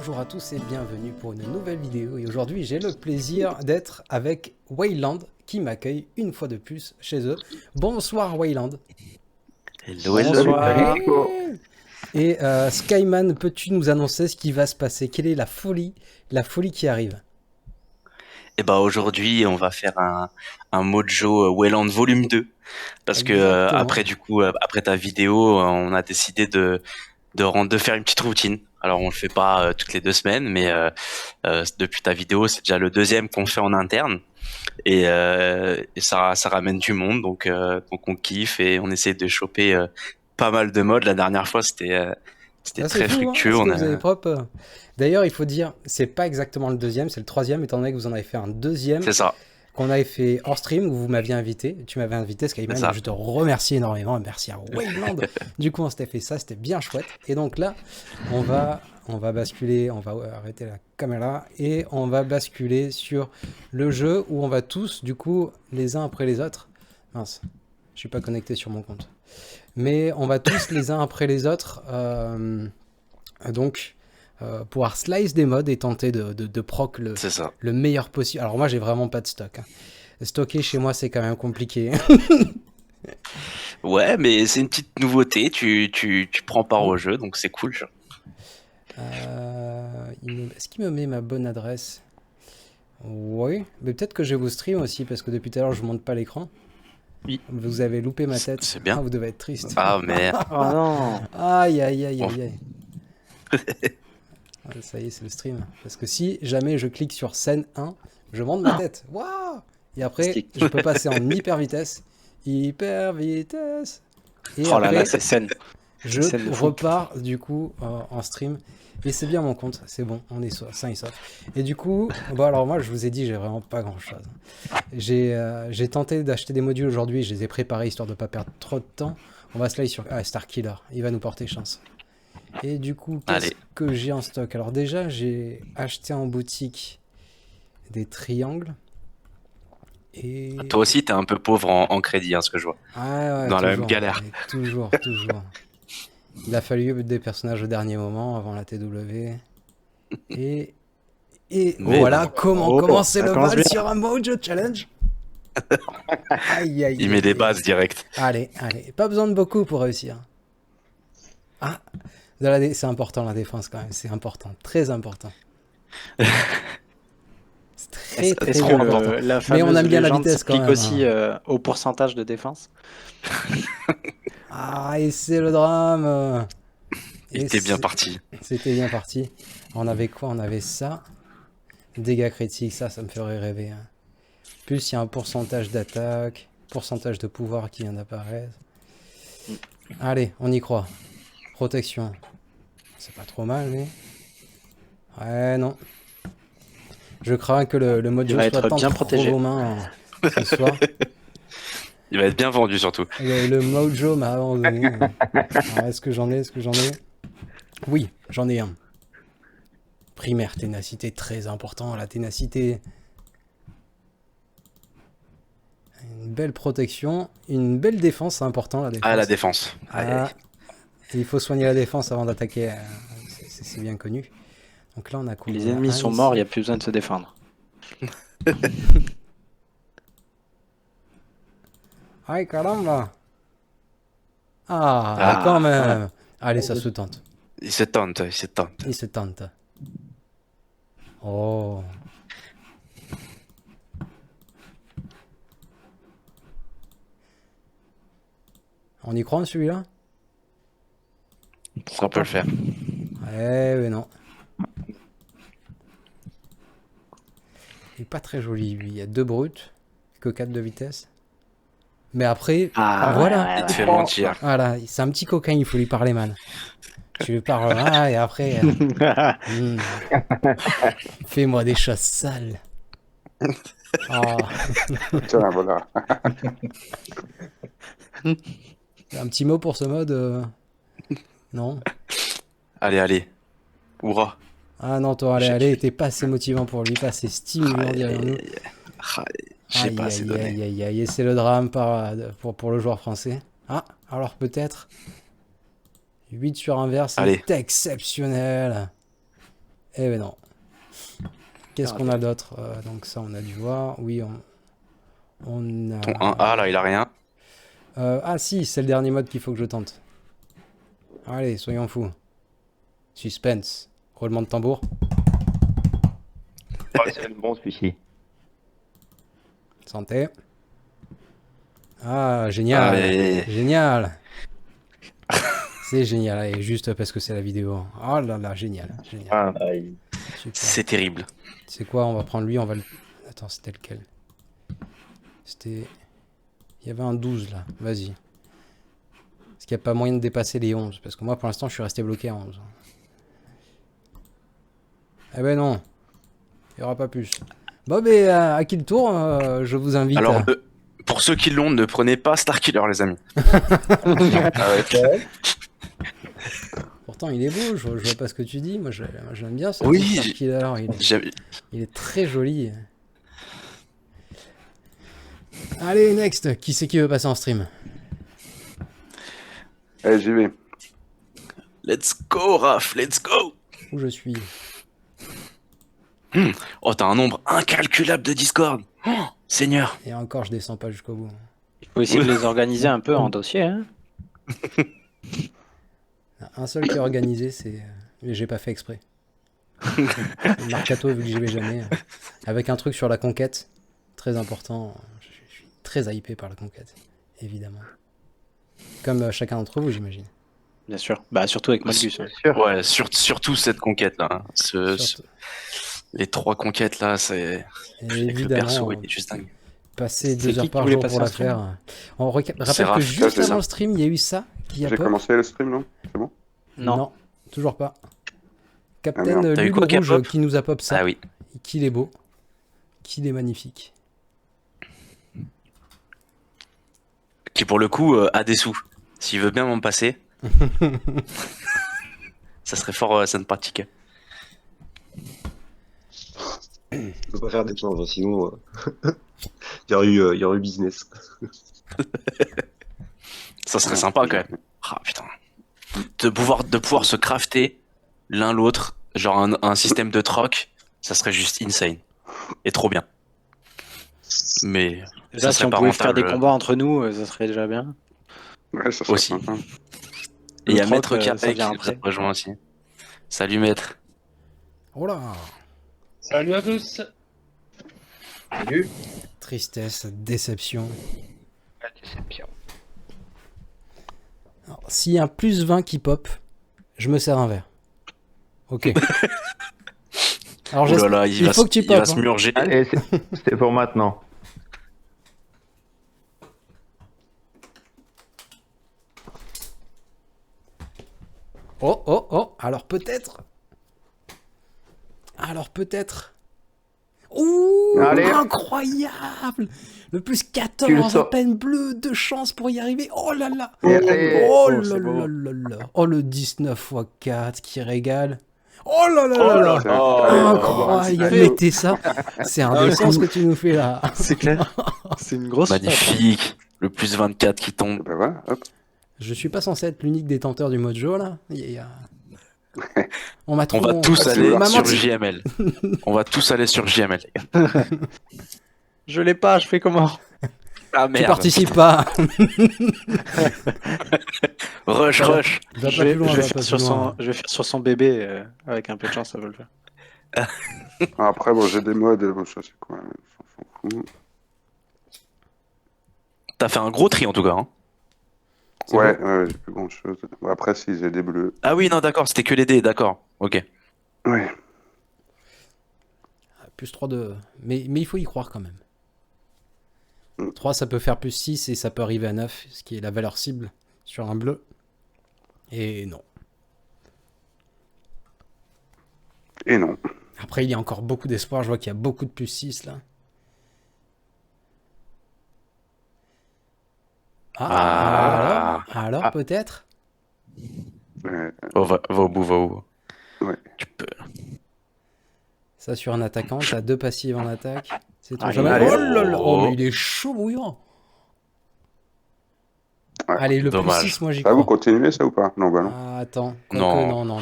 Bonjour à tous et bienvenue pour une nouvelle vidéo. Et aujourd'hui, j'ai le plaisir d'être avec Wayland qui m'accueille une fois de plus chez eux. Bonsoir Wayland. Hello, hello. Bonsoir. Et Skyman, peux-tu nous annoncer ce qui va se passer? Quelle est la folie qui arrive? Et bah aujourd'hui, on va faire un Mojo Wayland volume 2 parce que Exactement. après ta vidéo, on a décidé de faire une petite routine. Alors on le fait pas toutes les 2 semaines, mais depuis ta vidéo, c'est déjà le deuxième qu'on fait en interne et ça ramène du monde, donc on kiffe et on essaie de choper pas mal de modes. La dernière fois, c'était Ah, c'est très fou, hein, fructueux. ce que vous avez propre. D'ailleurs, il faut dire, c'est pas exactement le deuxième, c'est le troisième, étant donné que vous en avez fait un deuxième C'est ça, qu'on avait fait hors stream où vous m'aviez invité. Tu m'avais invité, c'est Skyman, ça. et je te remercie énormément. Merci à Wayland. Du coup, on s'était fait ça, c'était bien chouette. Et donc là, on va basculer, on va arrêter la caméra et on va basculer sur le jeu où on va tous, du coup, les uns après les autres. Mince, je suis pas connecté sur mon compte. Mais on va tous les uns après les autres, pouvoir slice des modes et tenter de proc C'est ça. le meilleur possible. Alors moi, j'ai vraiment pas de stock, hein. Stocker chez moi, c'est quand même compliqué. Ouais, mais c'est une petite nouveauté. Tu prends part au jeu, donc c'est cool. Est-ce qu'il me met ma bonne adresse? Oui, mais peut-être que je vais vous stream aussi, parce que depuis tout à l'heure, je monte pas l'écran. Oui. Vous avez loupé ma tête. C'est bien. Ah, vous devez être triste. Ah, mais Oh non. Aïe, aïe, aïe, bon, aïe, aïe. Ah, ça y est, c'est le stream. Parce que si jamais je clique sur scène 1, je monte ma tête. Waouh! Et après, Stick. je peux passer en hyper vitesse. Hyper vitesse. Et Oh là là, après, c'est scène. je scène de fou. repars du coup en stream. Et c'est bien mon compte, c'est bon, on est sain et sauf. Et du coup, bon alors moi je vous ai dit, j'ai vraiment pas grand chose. J'ai tenté d'acheter des modules aujourd'hui, je les ai préparés histoire de pas perdre trop de temps. On va se live sur Starkiller, il va nous porter chance. Et du coup, qu'est-ce allez. que j'ai en stock? Alors déjà, j'ai acheté en boutique des triangles. Et... Toi aussi, t'es un peu pauvre en crédit, hein, ce que je vois. Ah ouais, Dans la même toujours, galère. mais toujours, toujours. Il a fallu des personnages au dernier moment avant la TW. Et Mais voilà non. comment Oh, commencer ça le commence bal bien. sur un Mojo Challenge. Aïe, aïe, Il met les aïe, bases aïe. direct. Allez, allez. Pas besoin de beaucoup pour réussir. Ah, c'est important la défense quand même. C'est important. Très important. C'est très, très Est-ce que important. la Mais on fameuse aime bien la légende vitesse quand s'applique même, aussi hein. au pourcentage de défense? Ah, et c'est le drame. Il Et était bien parti. c'était bien parti. On avait quoi? On avait ça. Dégâts critiques, ça me ferait rêver, hein. Plus il y a un pourcentage d'attaque, pourcentage de pouvoir qui vient d'apparaître. Allez, on y croit. Protection. C'est pas trop mal, mais... Ouais, non. Je crains que le Mojo Il va soit être bien entre protégé. vos mains ce soir. Il va être bien vendu surtout. Le Mojo m'a abandonné. Alors, est-ce que j'en ai? Est-ce que j'en ai? Oui, j'en ai un. Primaire, ténacité, très important. La ténacité... Une belle protection, une belle défense, c'est important la défense. Ah, la défense. Ah, il faut soigner la défense avant d'attaquer, c'est bien connu. Donc là on a combien? Les On a ennemis un sont ici. morts, il n'y a plus besoin de se défendre. Aïe caramba. Ah, Ah, quand même. Allez, ça se tente. il se tente, il se tente. Il se tente. Oh. On y croit en celui-là? On peut le faire. Eh mais non. Il est pas très joli lui. Il y a 2 brutes, que 4 de vitesse. Mais après, voilà. Il te fait mentir. Voilà, c'est un petit coquin, il faut lui parler, man. Tu lui parles et après, fais-moi des choses sales. Oh. Tiens, voilà. Un petit mot pour ce mode? Non? Allez, allez. Hourra. Ah non, toi, allez, t'es pas assez motivant pour lui, pas assez stimulant, dirions-nous. J'ai pas assez donné. Aïe, aïe, aïe, et c'est le drame pour le joueur français. Ah, alors peut-être 8 sur inverse, Allez. c'est exceptionnel. Eh ben non. Qu'est-ce qu'on a d'autre? Donc ça, on a dû voir. Oui, on a... Ton 1A, là, il a rien. Ah si, c'est le dernier mode qu'il faut que je tente. Allez, soyons fous. Suspense. Roulement de tambour. Oh, c'est bon celui-ci. Santé. Ah, génial. Allez. Génial. C'est génial. Et juste parce que c'est la vidéo. Oh là là, génial. Génial. Ah, Super. C'est terrible. C'est quoi? On va prendre lui, on va le... Attends, c'était lequel? C'était... Il y avait un 12 là. Vas-y. Est-ce qu'il n'y a pas moyen de dépasser les 11? Parce que moi, pour l'instant, je suis resté bloqué à 11. Eh ben non. Il n'y aura pas plus. Bon, ben, à qui le tour? Je vous invite Alors, à... pour ceux qui l'ont, ne prenez pas Starkiller, les amis. Ah ouais. Pourtant, il est beau, je vois pas ce que tu dis. Moi, j'aime bien ce Oui, petit Starkiller. J'ai- Il est très joli. Allez, next. Qui c'est qui veut passer en stream? Allez, j'y vais. Let's go, Raph, let's go. Où je suis? Oh, t'as un nombre incalculable de Discord. Oh, Seigneur. Et encore, je descends pas jusqu'au bout. Il faut essayer de les organiser un peu en dossier. Hein. Un seul qui est organisé, c'est... Mais j'ai pas fait exprès. Marcato, vu que j'y vais jamais. Avec un truc sur la conquête. Très important. Je suis très hypé par la conquête. Évidemment. Comme chacun d'entre vous, j'imagine. Bien sûr. Bah, surtout avec Malgus. bien hein. sûr. Ouais, surtout cette conquête-là. Hein. Surtout. Les 3 conquêtes là, c'est. Et Avec le évidemment, perso, il est juste dingue. passer C'est 2 qui heures qui par voulait jour passer pour un la stream faire. On rappelle C'est que Raph, juste c'est avant ça. le stream, il y a eu ça qui a J'ai pop. commencé le stream, non? C'est bon? Non. Toujours pas. Captain merde. T'as eu Lulu quoi qui a Rouge pop qui nous a pop ça. Ah oui. Qu'il est beau. Qu'il est magnifique. Qui pour le coup a des sous. S'il veut bien m'en passer, ça serait fort sympathique. Je peux pas faire d'échange, sinon il y aurait eu business. Ça serait sympa quand même. Ah putain. De pouvoir se crafter l'un l'autre, genre un système de troc, ça serait juste insane. Et trop bien. Mais Déjà, ça si serait on pas pouvait faire rentable. des combats entre nous, ça serait déjà bien. Ouais, ça serait Aussi. sympa. Et il y a Le Maître troc, Carré ça qui vient nous a après. rejoint aussi. Salut Maître. Oh là. Salut à tous. Salut. Tristesse, déception. La déception. Alors, s'il y a un plus 20 qui pop, je me sers un verre. Ok. Alors, Oh là là, il va faut que tu il va popes. se Hein. murger. Allez, c'est pour maintenant. Oh, oh, oh. Alors peut-être. Alors peut-être. Ouh, Allez. incroyable. Le plus Tu le 14 à sors. peine bleu de chance pour y arriver. Oh là là. Et allez. Oh Oh, là c'est là beau. là là. Oh le 19 x 4 qui régale. Oh là là là là. Oh, Incroyable. Mettez ça. C'est indécent ce que tu nous fais là. C'est clair. C'est une grosse magnifique. Le plus 24 qui tombe. Bah voilà, hop. Je suis pas censé être l'unique détenteur du mojo là. On m'a On trop. va tous va- aller Maman, sur tu- JML. On va tous aller sur JML, les gars. Je l'ai pas, je fais comment? Ah Tu merde. participes pas. Rush, Voilà. rush. Va pas Je vais, plus loin, je vais va faire pas sur plus loin. son, je vais faire sur son bébé, avec un peu de chance, ça va le faire. Après, bon, j'ai des modes, bon, ça c'est quoi? On s'en fout. T'as fait un gros tri en tout cas. Hein. C'est Ouais, ouais, j'ai plus grand chose. Bon, après, si j'ai des bleus. Ah oui, non, d'accord, c'était que les dés, d'accord. Ok. Ouais. Plus 3 de... Mais il faut y croire quand même. 3, ça peut faire plus 6 et ça peut arriver à 9, ce qui est la valeur cible sur un bleu. Et non. Et non. Après, il y a encore beaucoup d'espoir. Je vois qu'il y a beaucoup de plus 6 là. Alors Ah. peut-être. Oh, va au bout, va au bout. Ouais. Tu peux. Ça sur un attaquant, t'as 2 passives en attaque. C'est tout Allez, jamais. allez. Oh là là. Oh, Oh. mais il est chaud bouillant. Ouais. Allez, le Dommage. plus 6, moi j'y Ça, vous crois. continuez ça ou pas? Non, bah non. Ah, attends. Non. Non.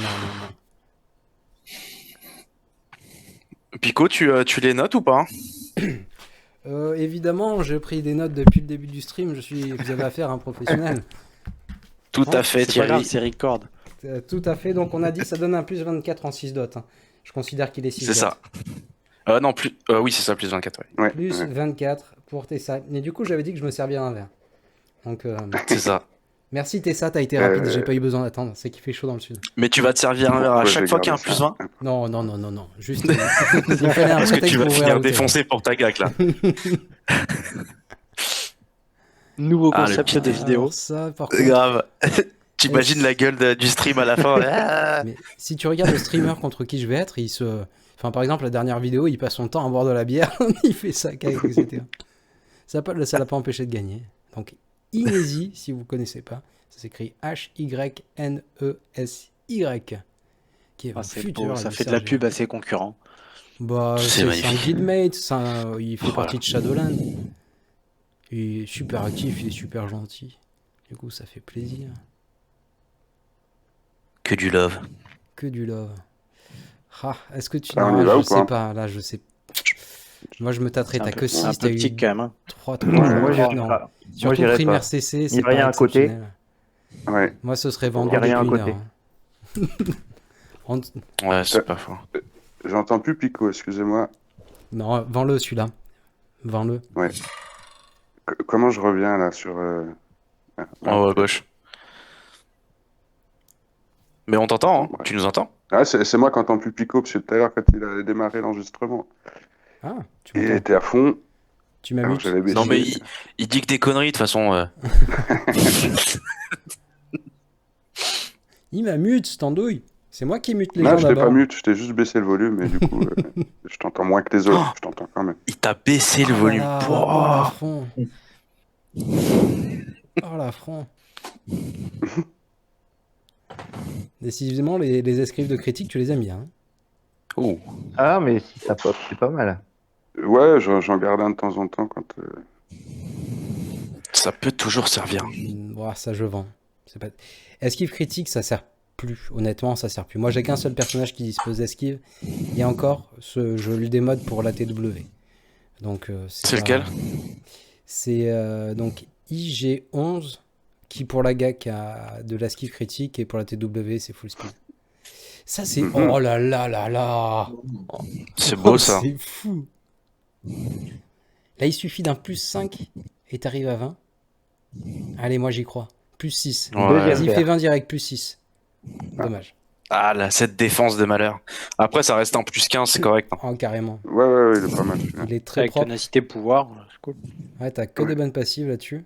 Pico, tu les notes ou pas? Évidemment, j'ai pris des notes depuis le début du stream. Vous avez affaire à un professionnel. Tout Ah, à fait, C'est pas grave, Thierry. c'est record. Tout à fait. Donc, on a dit ça donne un plus 24 en 6 dots. Hein. Je considère qu'il est 6 C'est ça. Non, plus. Oui, c'est ça, plus 24. Ouais. Ouais, Plus ouais. 24 pour Tessa. Mais du coup, j'avais dit que je me servirais un verre. Donc, C'est ça. merci Tessa, t'as été rapide. Euh, J'ai pas eu besoin d'attendre. C'est qu'il fait chaud dans le sud. Mais tu vas te servir un verre à Pourquoi chaque j'ai fois qu'il y a un gardé plus ça 20? Non, non, non, non, non. Juste, il fallait un Parce que prétexte tu vas pour ouvrir finir la bouteille. défoncé pour ta gaque là. Nouveau Ah, le concept petit- de vidéo. Alors ça, par contre, Grave. T'imagines la gueule du stream à la fin? Ah. mais si tu regardes le streamer contre qui je vais être, Enfin, par exemple, la dernière vidéo, il passe son temps à boire de la bière, il fait sa caille, etc. Ça l'a pas empêché de gagner. Donc, Inési, si vous connaissez pas, ça s'écrit Hynenesy, qui est Ah, un c'est futur beau, ça de fait de la Sergio. pub à ses concurrents. Bah, C'est c'est un magnifique. guildmate, il fait Voilà. partie de Shadowland. Il est super actif, il est super gentil. Du coup, ça fait plaisir. Que du love. Que du love. Ah, est-ce que tu... Ah, on Non, y va je ou sais pas pas, là, je sais. Moi, je me tâterais, t'as que C'est un 6, peu t'as petit eu quand même. Hein. 3, Ouais, Moi, j'irai non. pas. Moi, Surtout j'irai primaire pas. CC, Il c'est y a pas rien à côté. exceptionnel. Ouais. Moi, ce serait Il y a vendredi rien à depuis côté. 1 heure. Ouais, c'est pas faux. J'entends plus Pico, excusez-moi. Non, vends-le celui-là. Vends-le. Ouais. Comment je reviens là sur. En haut à gauche. Mais on t'entend, hein? Ouais. Tu nous entends? Ah, c'est moi qui entends plus Pico, parce que tout à l'heure, quand il a démarré l'enregistrement, Ah, tu il m'entends. était à fond. Tu m'as Alors mute. j'avais baissé. Non, mais il dit que des conneries de toute façon. Il m'a mute, cette andouille. C'est moi qui mute les Non, gens je t'ai pas d'abord. mute, je t'ai juste baissé le volume, et du coup, je t'entends moins que les autres. Je t'entends quand même. Il t'a baissé le Oh là volume. là, Pouah. oh l'affront. Oh l'affront. Décidément, les escrives de critique, tu les aimes bien. Hein. Oh. Ah, mais si ça pop, c'est pas mal. Ouais, j'en garde un de temps en temps quand. Ça peut toujours servir. Ouah, ça, je vends. C'est pas... Esquive critique, ça sert plus. Honnêtement, ça sert plus. Moi, j'ai qu'un seul personnage qui dispose d'esquive. Et encore, je le démode pour la TW. Donc, C'est pas- lequel? C'est donc IG11 qui, pour la GAC, a de l'esquive critique. Et pour la TW, c'est full speed. Ça, c'est... Mhm. Oh là là là là. C'est beau Oh, ça. C'est fou. Là, il suffit d'un plus 5 et t'arrives à 20. Allez, moi j'y crois. Plus 6. Ouais. Deuxième Vas-y, paire. fais 20 direct, plus 6. Dommage. Ah là, cette défense de malheur. Après, ça reste un plus 15, c'est correct. Hein. Oh, carrément. Ouais, il est pas mal celui-là. Il est très Avec propre. ténacité, pouvoir, c'est cool. Ouais, t'as que Ouais. des bonnes passives là-dessus.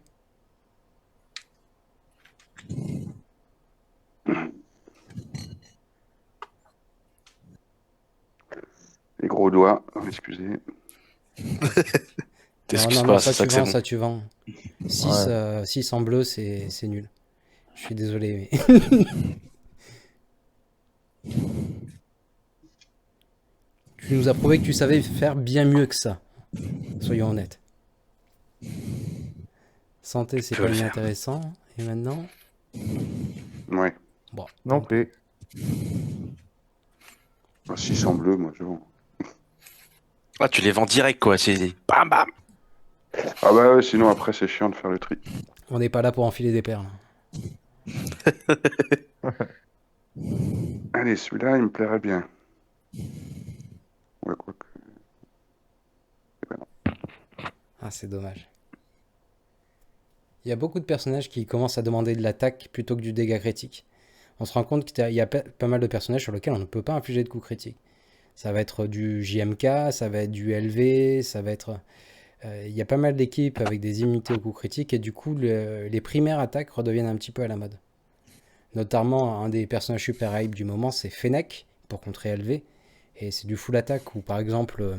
Les gros doigts, excusez. T'excuses non, pas, ça c'est ça tu que c'est vends, bon. ça tu vends. 6, 6 en bleu, c'est nul. Je suis désolé, mais... Tu nous as prouvé que tu savais faire bien mieux que ça. Soyons honnêtes. Santé, c'est Je pas vais le bien faire. intéressant. Et maintenant... Ouais. Bon. Non plus. 600 bleus, moi, je vends. Ah, tu les vends direct quoi. C'est bam bam. Ah bah ouais, sinon après, c'est chiant de faire le tri. On n'est pas là pour enfiler des perles. Allez, celui-là, il me plairait bien. Ouais, quoi que. Ah, c'est dommage. Il y a beaucoup de personnages qui commencent à demander de l'attaque plutôt que du dégât critique. On se rend compte qu'il y a pas mal de personnages sur lesquels on ne peut pas infliger de coups critiques. Ça va être du JMK, ça va être du LV, ça va être... il y a pas mal d'équipes avec des immunités aux coups critiques et du coup, les primaires attaques redeviennent un petit peu à la mode. Notamment, un des personnages super hype du moment, c'est Fennec, pour contrer LV. Et c'est du full attaque où, par exemple...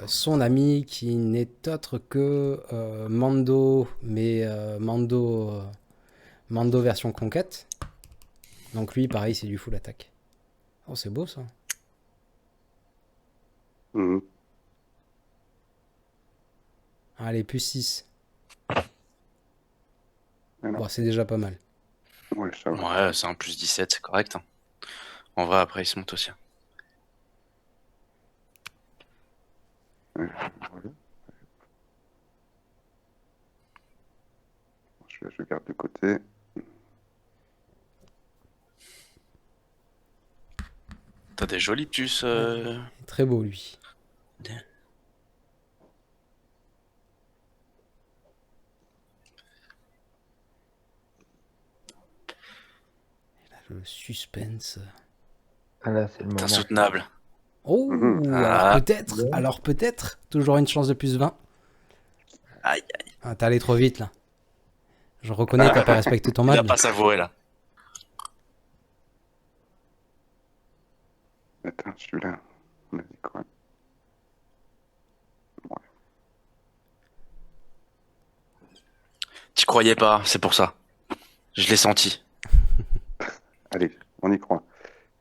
son ami qui n'est autre que Mando, mais Mando version conquête. Donc lui, pareil, c'est du full attaque. Oh, c'est beau ça. Mhm. Allez, plus 6. Alors. Bon, c'est déjà pas mal. Ouais, ça va. Ouais, c'est un plus 17, c'est correct. Hein. En vrai, après, il se monte aussi. celui-là, je le garde de côté. T'as des jolies puces. Très beau, lui. Et là, le suspense. Ah là, c'est le moment. Insoutenable. Oh, Mhm. Ah. alors peut-être, toujours une chance de plus 20. Aïe, Ah, t'es allé trop vite, là. Je reconnais, t'as pas respecté ton il a mode. pas savouré là. Attends, celui-là, on a dit quoi? T'y croyais pas, c'est pour ça. Je l'ai senti. Allez, on y croit.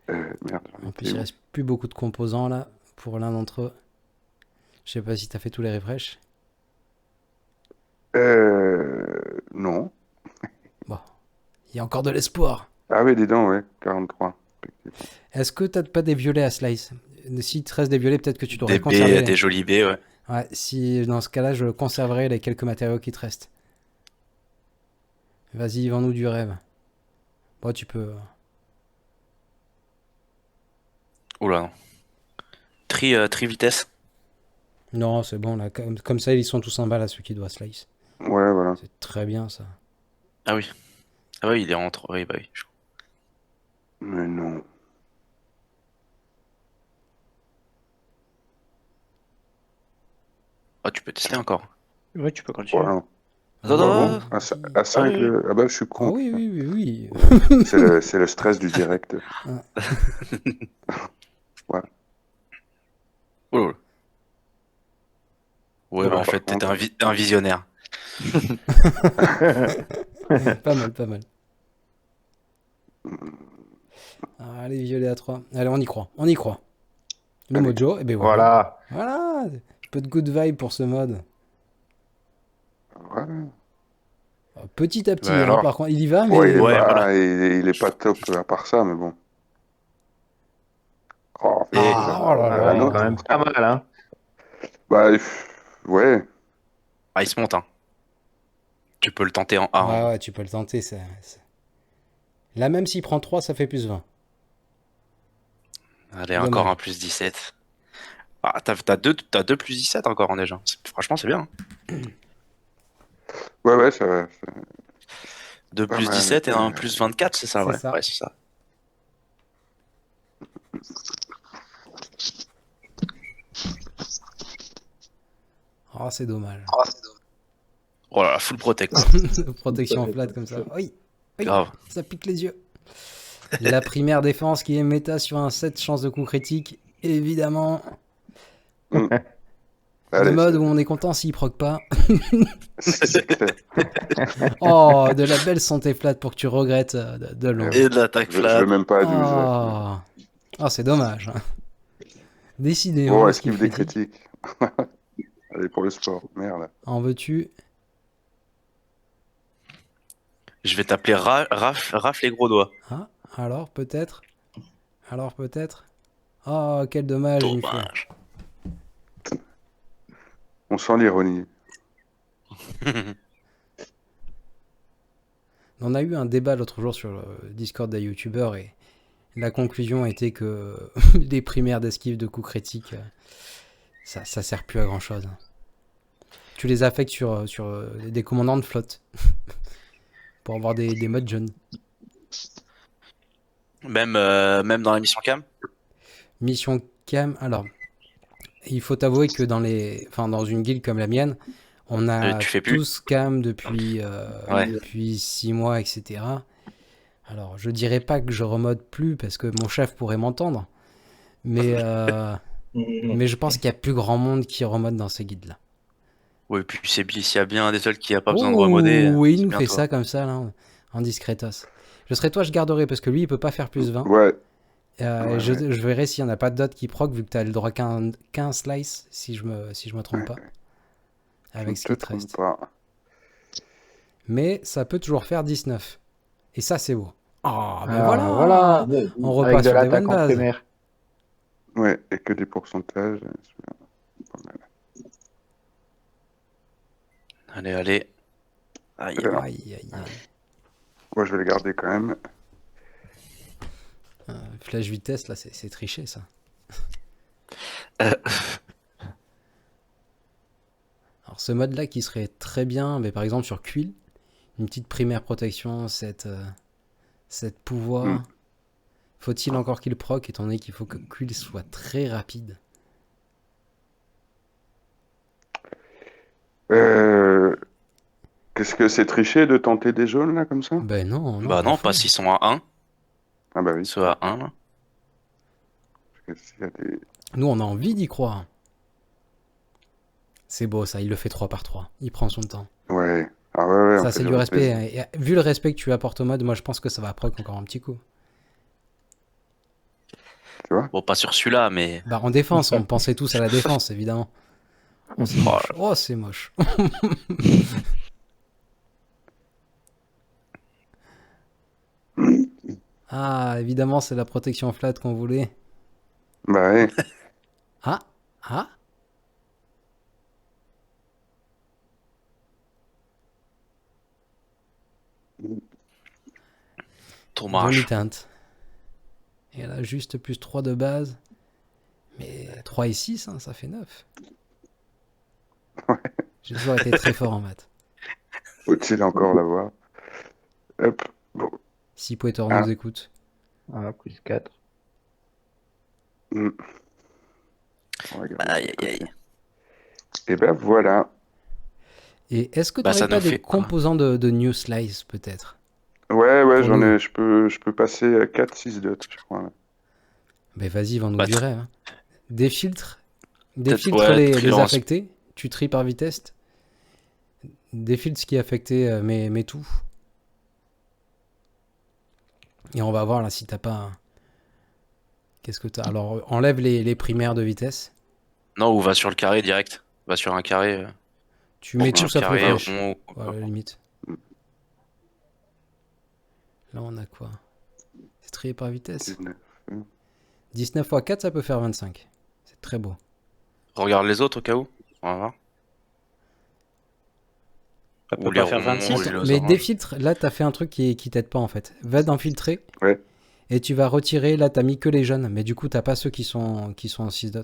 Merde, j'en En étais plus, il où? reste plus beaucoup de composants, là, pour l'un d'entre eux. Je sais pas si t'as fait tous les refresh. Non. Bon, il y a encore de l'espoir. Ah oui, dis donc, ouais, 43. Effectivement. Est-ce que t'as pas des violets à slice? Si te reste des violets, peut-être que tu devrais Des conserver. baies, des jolies baies, ouais. Ouais, si dans ce cas-là, je conserverai les quelques matériaux qui te restent. Vas-y, vends-nous du rêve. Bon, tu peux. Oula, non. Tri vitesse. Non, c'est bon, là. Comme ça, ils sont tous en bas, là, ceux qui doivent slice. Ouais, voilà. C'est très bien, ça. Ah oui. Ah oui, il est entre. Oui, bah oui. Mais non. Ah, tu peux tester encore. Ouais, tu peux continuer. Voilà. Attends, Ah attends, bon? À 5, oui. Ah bah, je suis Ah con. oui, putain. oui, oui, oui. C'est le stress du direct. Oh. Ouais, Alors, bah en par fait, t'étais contre- un visionnaire. Pas mal, pas mal. Allez, violet à 3. Allez, on y croit, on y croit. Le Allez. mojo, et ben voilà. Voilà. Voilà, un peu de good vibe pour ce mode. Voilà. Petit à petit, Ouais, hein, alors. par contre, il y va, mais Ouais, Ouais, voilà. il est pas top à part ça, mais bon. Oh, Et- Ah, oh là Ah, là. il est quand même pas mal, hein. Bah, ouais. Ah, il se monte, hein. Tu peux le tenter en A. Ouais, ouais, tu peux le tenter. Là, même s'il prend 3, ça fait plus 20. Allez, Dommage. encore un plus 17. Ah, t'as deux plus 17 encore, hein, déjà. Franchement, c'est bien. Ouais, ça va. 2 Pas plus mal. 17 et un plus 24, c'est ça, C'est ouais. ça. Ouais, c'est ça. Oh, c'est dommage. Oh là là, full protect. Protection flat comme ça. Oui, oui, Grave. ça pique les yeux. La primaire défense qui est méta sur un 7 chances de coup critique. Évidemment, le Allez, mode où on est content s'il proc pas. c'est clair. Oh, de la belle santé flat pour que tu regrettes de long. Et de l'attaque Je flat. veux même pas à 12. là. Oh, c'est dommage. Décidément, Bon, le esquive skill des critique. critiques. Allez, pour le sport. Merde. En veux-tu? Je vais t'appeler Raf les gros doigts. Ah, alors peut-être. Alors peut-être. Oh, quel dommage, Niflo. Dommage. On sent l'ironie. On a eu un débat l'autre jour sur le Discord des youtubeurs et la conclusion était que les primaires d'esquive de coups critiques, ça sert plus à grand chose. Tu les affectes sur des commandants de flotte pour avoir des modes jeunes. Même dans la mission cam. Mission cam, alors, il faut avouer que dans une guilde comme la mienne, on a Tu fais plus. tous cam depuis, Ouais. depuis 6 mois, etc. Alors, je dirais pas que je remode plus parce que mon chef pourrait m'entendre, mais je pense qu'il y a plus grand monde qui remode dans ces guides-là. Ouais, puis s'il y a bien un des seuls qui a pas besoin de remoder. Oui, il c'est nous bien fait toi. ça comme ça, là, en discretos. Je serais toi, je garderais parce que lui, il peut pas faire plus 20. Ouais. Et je verrai s'il n'y en a pas d'autres qui proc, vu que tu as le droit qu'un slice, si je me trompe pas, avec ce Je qui te te reste. trompe pas. Mais ça peut toujours faire 19. Et ça, c'est beau. Ah, ben Ah, voilà, on repart Avec de sur des l'attaque bonnes en bases. primaire. Ouais, et que des pourcentages. C'est pas mal. Allez, allez. Aïe. Alors, Aïe, aïe, aïe. moi, je vais les garder quand même. Flash vitesse, là, c'est triché, ça. Euh, Alors, ce mode-là qui serait très bien, mais par exemple sur Quill, une petite primaire protection, cette pouvoir. Mm. Faut-il encore qu'il proc, étant donné qu'il faut que Quill soit très rapide? Euh, Qu'est-ce que c'est triché de tenter des jaunes, là, comme ça? Ben non, non, Bah non, fou. pas s'ils sont à 1. Ah bah oui. Ceux à 1, là. Parce que s'il y a des- Nous, on a envie d'y croire. C'est beau, ça, il le fait 3 par 3. Il prend son temps. Ouais. Ah ouais, on Ça, fait c'est du du respect. respect. Hein. Et, vu le respect que tu apportes au mode, moi, je pense que ça va proc encore un petit coup. Tu vois? Bon, pas sur celui-là, mais... Bah, en défense, on pensait tous à la défense, évidemment. Oh, c'est Oh, moche. Oh, c'est moche. Ah, évidemment, c'est la protection flat qu'on voulait. Bah ouais. Ah, ah. tournage. Demi-teinte. Et là, juste plus 3 de base. Mais 3 et 6, hein, ça fait 9. J'ai toujours été très fort en maths. Faut-il encore l'avoir? Hop. Bon. Si Poetor Ah. nous écoute. Ah, plus 4. Mm. On va garder Aïe, ça de aïe, côté. aïe. Et ben voilà. Et est-ce que tu Bah, ça n'aurais pas nous des fait quoi? composants de New Slice, peut-être? Ouais, Pour j'en nous. ai. Je peux passer 4-6 dots, je crois. Là. Mais vas-y, vends-nous Bah, du rêve. Hein. Des filtres Peut-être, ouais, les triant- affectés. Tu tries par vitesse. Des filtres ce qui est affecté, mais tout. Et on va voir là si t'as pas. Qu'est-ce que t'as? Alors, enlève les primaires de vitesse. Non, ou va sur le carré direct. Va sur un carré. Tu mets tout un sauf les carré flèches. rond. Ouais, à la limite. Là, on a quoi? C'est trié par vitesse. 19. 19 x 4, ça peut faire 25. C'est très beau. Regarde les autres au cas où. On va voir. Ça Ou peut les pas faire ronds, 26. ou les Mais oranges. des filtres, là, t'as fait un truc qui t'aide pas en fait. Va dans filtrer. Ouais. Et tu vas retirer. Là, t'as mis que les jeunes. Mais du coup, t'as pas ceux qui sont en 6 dots.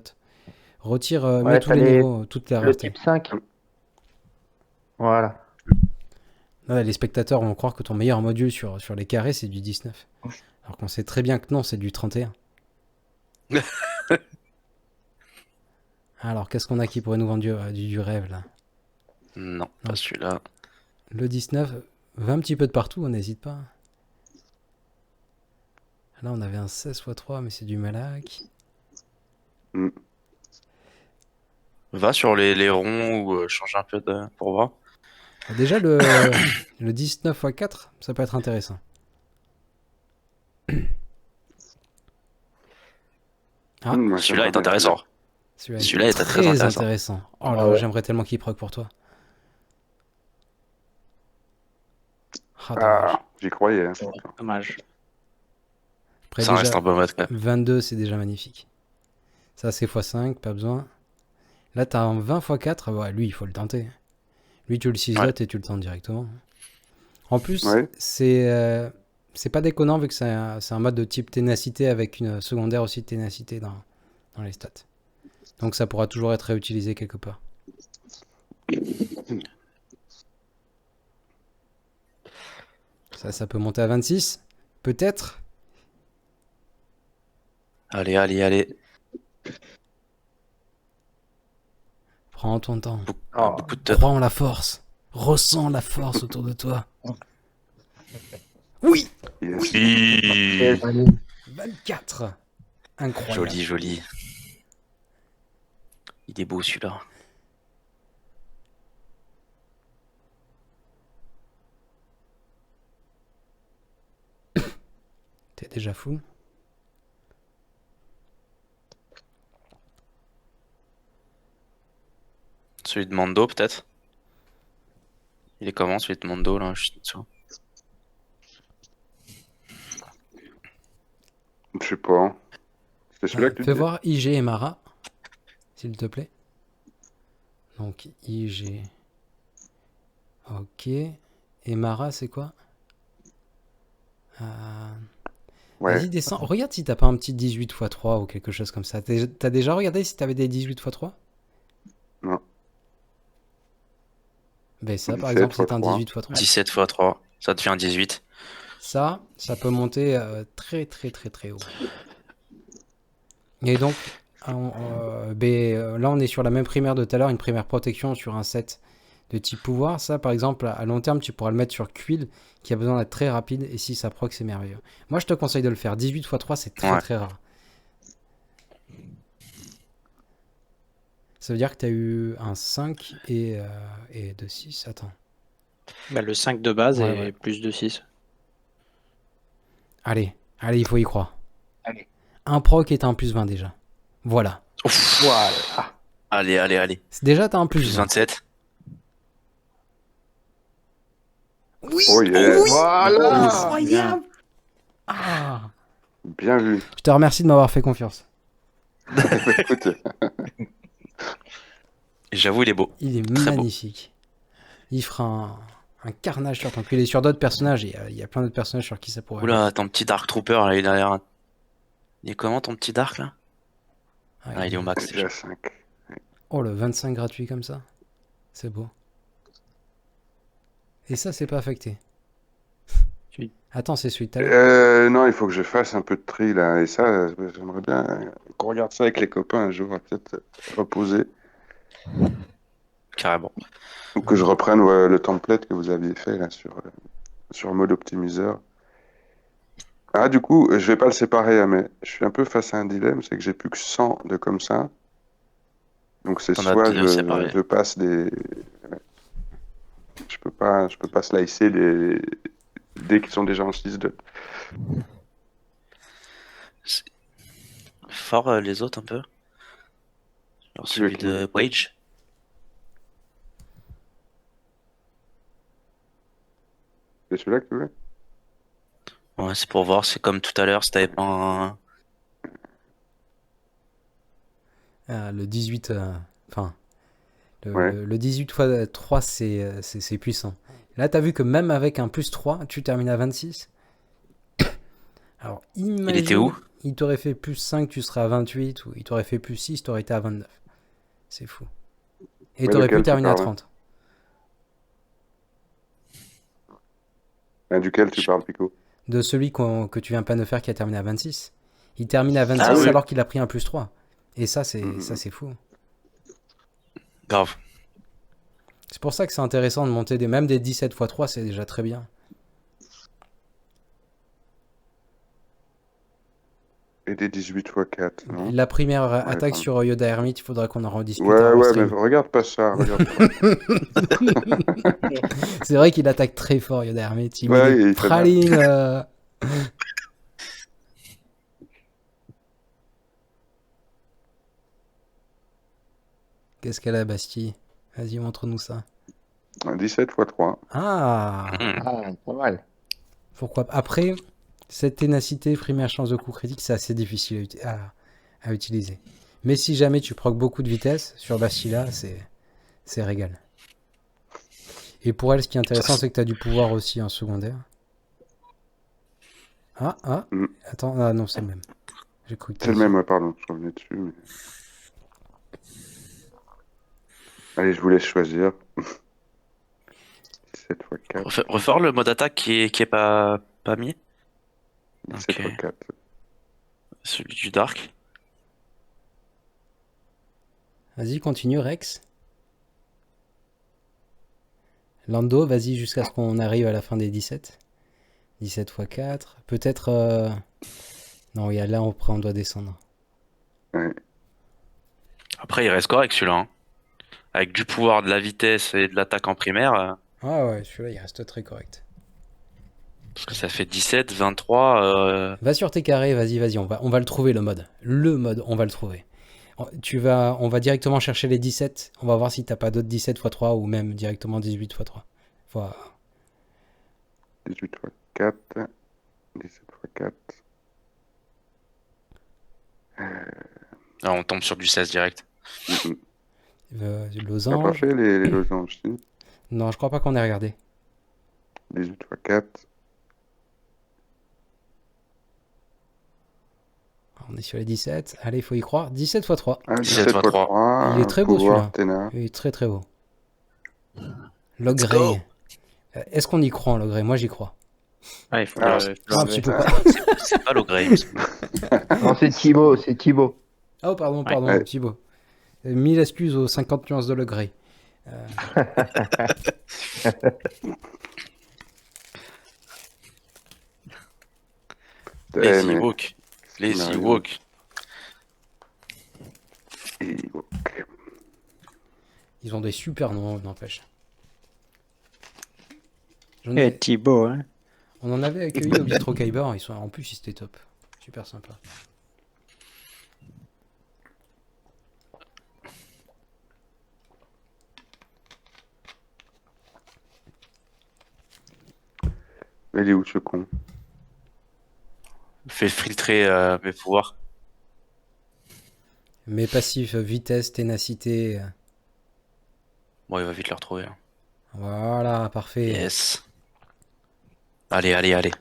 Retire, Ouais, mets tous t'as les les- niveaux, toute la Le rareté. type 5. Voilà. Là, les spectateurs vont croire que ton meilleur module sur les carrés, c'est du 19. Alors qu'on sait très bien que non, c'est du 31. Alors, qu'est-ce qu'on a qui pourrait nous vendre du rêve, là? Non, pas celui-là. Le 19, va un petit peu de partout, on n'hésite pas. Là, on avait un 16 x 3, mais c'est du Malak. Va sur les ronds ou change un peu pour voir. Déjà, le 19 x 4, ça peut être intéressant. Ah, Moi, Celui-là j'aimerais est bien intéressant. Celui-là est très intéressant. Oh là, Ah ouais. j'aimerais tellement qu'il proc pour toi. Ah, dommage. Ah, j'y croyais. Hein. Dommage. Après, Ça déjà, reste un bon mode quand même. 22, c'est déjà magnifique. Ça, c'est x5, pas besoin. Là, t'as un 20 x 4. Ouais, lui, il faut le tenter. Lui, tu le 6 Ouais. dot et tu le tentes directement. En plus, Ouais. c'est pas déconnant vu que c'est un mode de type ténacité avec une secondaire aussi de ténacité dans les stats. Donc ça pourra toujours être réutilisé quelque part. Ça peut monter à 26, peut-être. Allez, allez, allez. Prends ton temps. Oh. Beaucoup de Crois en la force. Ressens la force autour de toi. Oui, Yes. Oui. 24. Incroyable. Joli, joli. Il est beau celui-là. T'es déjà fou. Celui de Mando peut-être. Il est comment celui de Mando là? Je suis dessous. Je sais pas. C'est celui-là que tu Fais dis? voir IG et Mara, s'il te plaît. Donc IG. Ok. Et Mara, c'est quoi? Ouais. Vas-y, descends. Regarde si t'as pas un petit 18 x 3 ou quelque chose comme ça. T'as déjà regardé si t'avais des 18 x 3? Non. Ben ça, par 17 exemple, fois c'est un 3. 18 x 3. 17 x 3, ça te fait un 18. Ça peut monter très très très très haut. Et donc, là on est sur la même primaire de tout à l'heure, une primaire protection sur un set de type pouvoir. Ça, par exemple, à long terme, tu pourras le mettre sur Quill, qui a besoin d'être très rapide, et si ça proc, c'est merveilleux. Moi, je te conseille de le faire. 18 x 3, c'est très Ouais. très rare. Ça veut dire que tu as eu un 5 et 2, 6. Attends. Bah, le 5 de base Ouais, et ouais. plus de 6. Allez, il faut y croire. Allez. Un proc est un plus 20 déjà. Voilà. Ouf. Voilà. Allez. Déjà, t'as un plus Plus 20. 27. Oui, Oh yeah. oui, Voilà. incroyable. Ah. Bien vu. Je te remercie de m'avoir fait confiance. Écoute, J'avoue, il est beau. Il est Très beau. magnifique. Il fera un carnage sur ton cul. Il est sur d'autres personnages. Il y a plein d'autres personnages sur qui ça pourrait aller. Oula, ton petit Dark Trooper, là, il a l'air... Il est comment, ton petit Dark, là? Ah, il est au max, déjà déjà. 5. Oh, le 25 gratuit comme ça. C'est beau. Et ça, c'est pas affecté. Oui. Attends, c'est celui de tout à l'heure. Non, il faut que je fasse un peu de tri là. Et ça, j'aimerais bien qu'on regarde ça avec les copains un jour, peut-être reposer. Carrément. Ou que je reprenne le template que vous aviez fait là sur mode optimiseur. Ah, du coup, je vais pas le séparer, hein, mais je suis un peu face à un dilemme, c'est que j'ai plus que 100 de comme ça. Donc c'est T'en as soit deux séparés. je passe des... Je peux pas slicer des dés qui sont déjà en 6-2. Fort, les autres, un peu. Alors, Tu veux celui qui de Wage. C'est celui-là que tu veux? Ouais, c'est pour voir, c'est comme tout à l'heure, si t'avais pas un... Le 18... Enfin... Ouais. Le 18 x 3, c'est puissant. Là, t'as vu que même avec un plus 3, tu termines à 26. Alors, imagine... était où? Il t'aurait fait plus 5, tu serais à 28. Ou il t'aurait fait plus 6, t'aurais été à 29. C'est fou. Et Ouais, t'aurais lequel pu tu terminer à parles? 30. Duquel tu parles, Pico? De celui que tu viens pas de faire qui a terminé à 26. Il termine à 26 Ah oui. alors qu'il a pris un plus 3. Et ça, c'est Mhm. ça c'est fou. Grave. C'est pour ça que c'est intéressant de monter même des 17 x 3, c'est déjà très bien. Et des 18 x 4, non? La première attaque pardon. sur Yoda Hermite, il faudra qu'on en rediscute. Ouais, hors ouais, mais stream. regarde pas ça, regarde pas. C'est vrai qu'il attaque très fort, Yoda Hermite. Il Ouais, met des il fait mal. pralines. Qu'est-ce qu'elle a, Bastille? Vas-y, montre-nous ça. 17 x 3. Ah, Hmm. Ah, pas mal. pourquoi pas. Après, cette ténacité, première chance de coup critique, c'est assez difficile à utiliser. Mais si jamais tu procs beaucoup de vitesse, sur Bastilla, c'est régal. Et pour elle, ce qui est intéressant, c'est que tu as du pouvoir aussi en secondaire. Mm. Attends, ah non, c'est le même. J'ai cru que C'est le t'as dit. même, ouais, pardon, je revenais dessus. Mais... Allez, je vous laisse choisir. 17 x 4. Refort le mode attaque qui est pas mis. 17 Ok. x 4. Celui du Dark. Vas-y, continue, Rex. Lando, vas-y jusqu'à ce qu'on arrive à la fin des 17. 17 x 4. Peut-être... Non, là, après, on doit descendre. Après, il reste correct celui-là. Hein. Avec du pouvoir, de la vitesse et de l'attaque en primaire. Ah ouais, celui-là, il reste très correct. Parce que ça fait 17, 23. Va sur tes carrés, vas-y, on va le trouver, le mode. Le mode, on va le trouver. On va directement chercher les 17. On va voir si t'as pas d'autres 17 x 3 ou même directement 18 x 3. Voilà. 18 x 4. 17 x 4. Alors, on tombe sur du 16 direct. On n'a pas Losange. fait les losanges, si? Non, je crois pas qu'on ait regardé. 18 x 4. On est sur les 17. Allez, il faut y croire. 17 x 3. Ah, 17 17 x x 3. 3. Il est très beau, pouvoir, celui-là. Ténard. Il est très très beau. Let's Logray. Est-ce qu'on y croit en Logray? Moi, j'y crois. Ah, il faut Ah, le- Ah, tu peux pas. C'est pas l'Ogrey. Non, c'est Thibaut, c'est Thibaut. Oh, pardon, Ouais. Thibaut. 1000 excuses aux 50 nuances de Logray. Les mais- Ewoks. Les Non, Ewoks. Ok. Ils ont des super noms, n'empêche. Et Thibaut, hein. On en avait accueilli au bistrot Kyber. En plus, ils étaient top. Super sympa. Mais il est où ce con? Fais filtrer mes pouvoirs. Mes passifs, vitesse, ténacité. Bon, il va vite le retrouver. Hein. Voilà, parfait. Yes. Allez, allez, allez.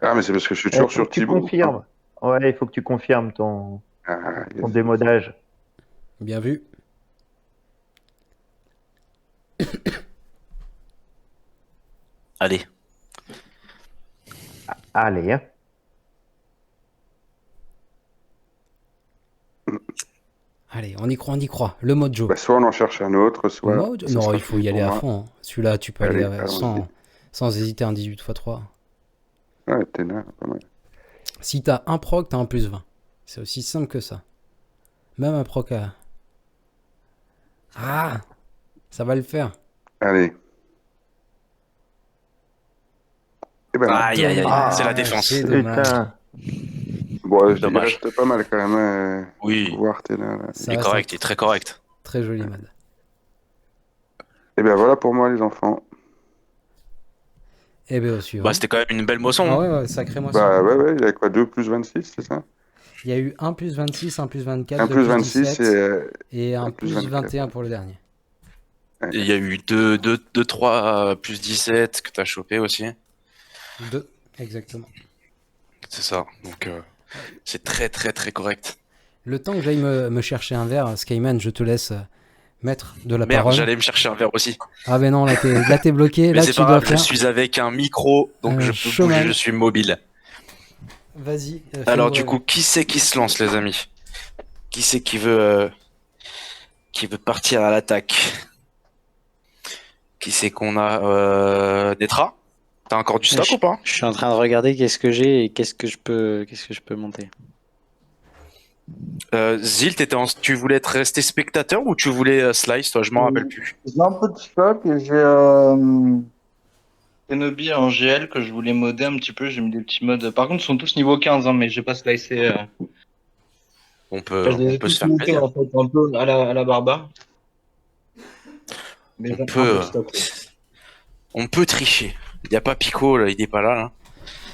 Ah, mais c'est parce que je suis Il toujours faut sur que tu Thibaut. confirmes. Ouais, il faut que tu confirmes ton Ah, yes. démodage. Bien vu. Allez. Allez, hein. Allez, on y croit, on y croit. Le mojo. Bah, soit on en cherche un autre, soit. Mojo ça non, sera il faut fini y aller pour à moi. fond. Hein. Celui-là, tu peux Allez, aller allons-y. sans hésiter un 18 x 3. Ouais, Ténard, pas mal. Si t'as un proc, t'as un plus 20. C'est aussi simple que ça. Même un proc à... Ah, ça va le faire. Allez. Eh ben, non. Aïe, aïe, aïe. Ah, c'est la défense. c'est dommage. Putain. Bon, il Dommage. reste pas mal quand même. Oui. Pouvoir, Ténard. Là. Ça Il est va, correct, c'est il est très correct. Très joli, Mad. Et bien voilà pour moi, les enfants. Eh bien, au suivant. Bah, c'était quand même une belle moisson. Ah hein. ouais, ouais, sacré moisson. Bah ouais, il y a quoi, 2 plus 26, c'est ça? Il y a eu 1 plus 26, 1 plus 24, 1 2 plus 26 17, et un un plus plus 24. 21 pour le dernier. Et il y a eu 2, 3 plus 17 que t'as chopé aussi. 2, exactement. C'est ça. Donc, c'est très, très, très correct. Le temps que j'aille me chercher un verre, Skyman, je te laisse mettre de la Merde, parole. j'allais me chercher un verre aussi. Ah ben non, là t'es bloqué, Mais là c'est tu pas dois grave, je faire... suis avec un micro, donc je peux chômage. bouger, je suis mobile. Vas-y. Alors fais-moi du rêver. coup, qui c'est qui se lance, les amis? Qui c'est qui veut partir à l'attaque? Qui c'est qu'on a? Netra? T'as encore du stock ou pas? Je suis en train de regarder qu'est-ce que j'ai et qu'est-ce que je peux monter. Zil, tu voulais être resté spectateur ou tu voulais slice, toi? Je m'en rappelle plus. J'ai un peu de stock et j'ai Kenobi en GL que je voulais modder un petit peu. J'ai mis des petits modes. Par contre, ils sont tous niveau 15, hein, mais j'ai pas slicé. On Je peut les ai se tous faire montés, plaisir. en fait, un peu à la barbare. Mais j'ai un peu peut, de stock. Ouais. On peut tricher. Il n'y a pas Pico, là, il est pas là.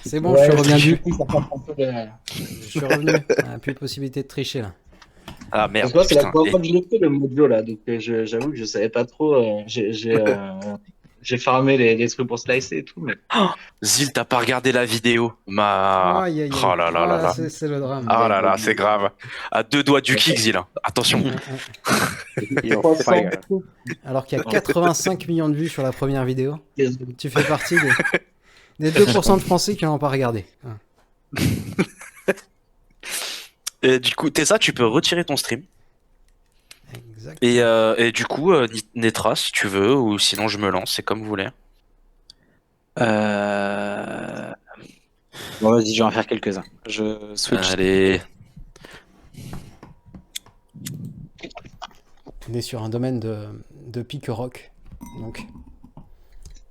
C'est bon, Ouais, je suis revenu. du coup, ça prend un peu de- Je suis revenu. Ah, plus de possibilité de tricher là. Ah merde, Parce que c'est la putain. première fois que je l'ai fait le mojo là, donc j'avoue que je savais pas trop. J'ai farmé les trucs pour slicer et tout, mais Zil, t'as pas regardé la vidéo? Ma... Aïe, aïe, aïe. Oh là là là Ah, là. c'est le drame. Ah là là, c'est grave. À 2 doigts du kick, Zil. Attention. Il en fait 300 pas, gars. Alors qu'il y a 85 millions de vues sur la première vidéo, tu fais partie des 2% de Français qui n'ont pas regardé. Ah. Et du coup, Tessa, tu peux retirer ton stream. Exact. Et du coup, Netra, si tu veux, ou sinon je me lance, c'est comme vous voulez. Bon, vas-y, je vais en faire quelques-uns. Je switch. Allez. On est sur un domaine de pick rock. Donc,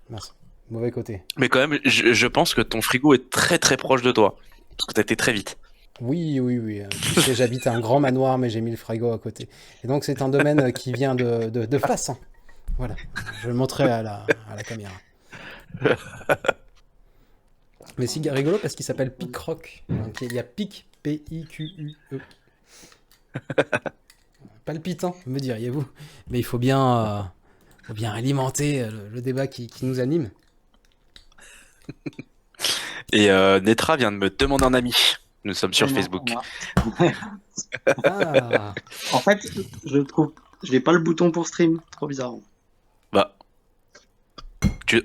mince. Mauvais côté. Mais quand même, je pense que ton frigo est très très proche de toi. Parce que t'as été très vite. Oui, oui, oui. Tu sais, j'habite un grand manoir, mais j'ai mis le frigo à côté. Et donc, c'est un domaine qui vient de face. Hein. Voilà. Je vais le montrer à la caméra. Mais c'est rigolo parce qu'il s'appelle Pic Rock. Donc, il y a Pic, P-I-Q-U-E. Palpitant, me diriez-vous. Mais il faut bien alimenter le débat qui nous anime. Et Netra vient de me demander un ami. Nous sommes sur Non, Facebook. moi. Ah, En fait, je trouve, je n'ai pas le bouton pour stream, trop bizarre. Bah,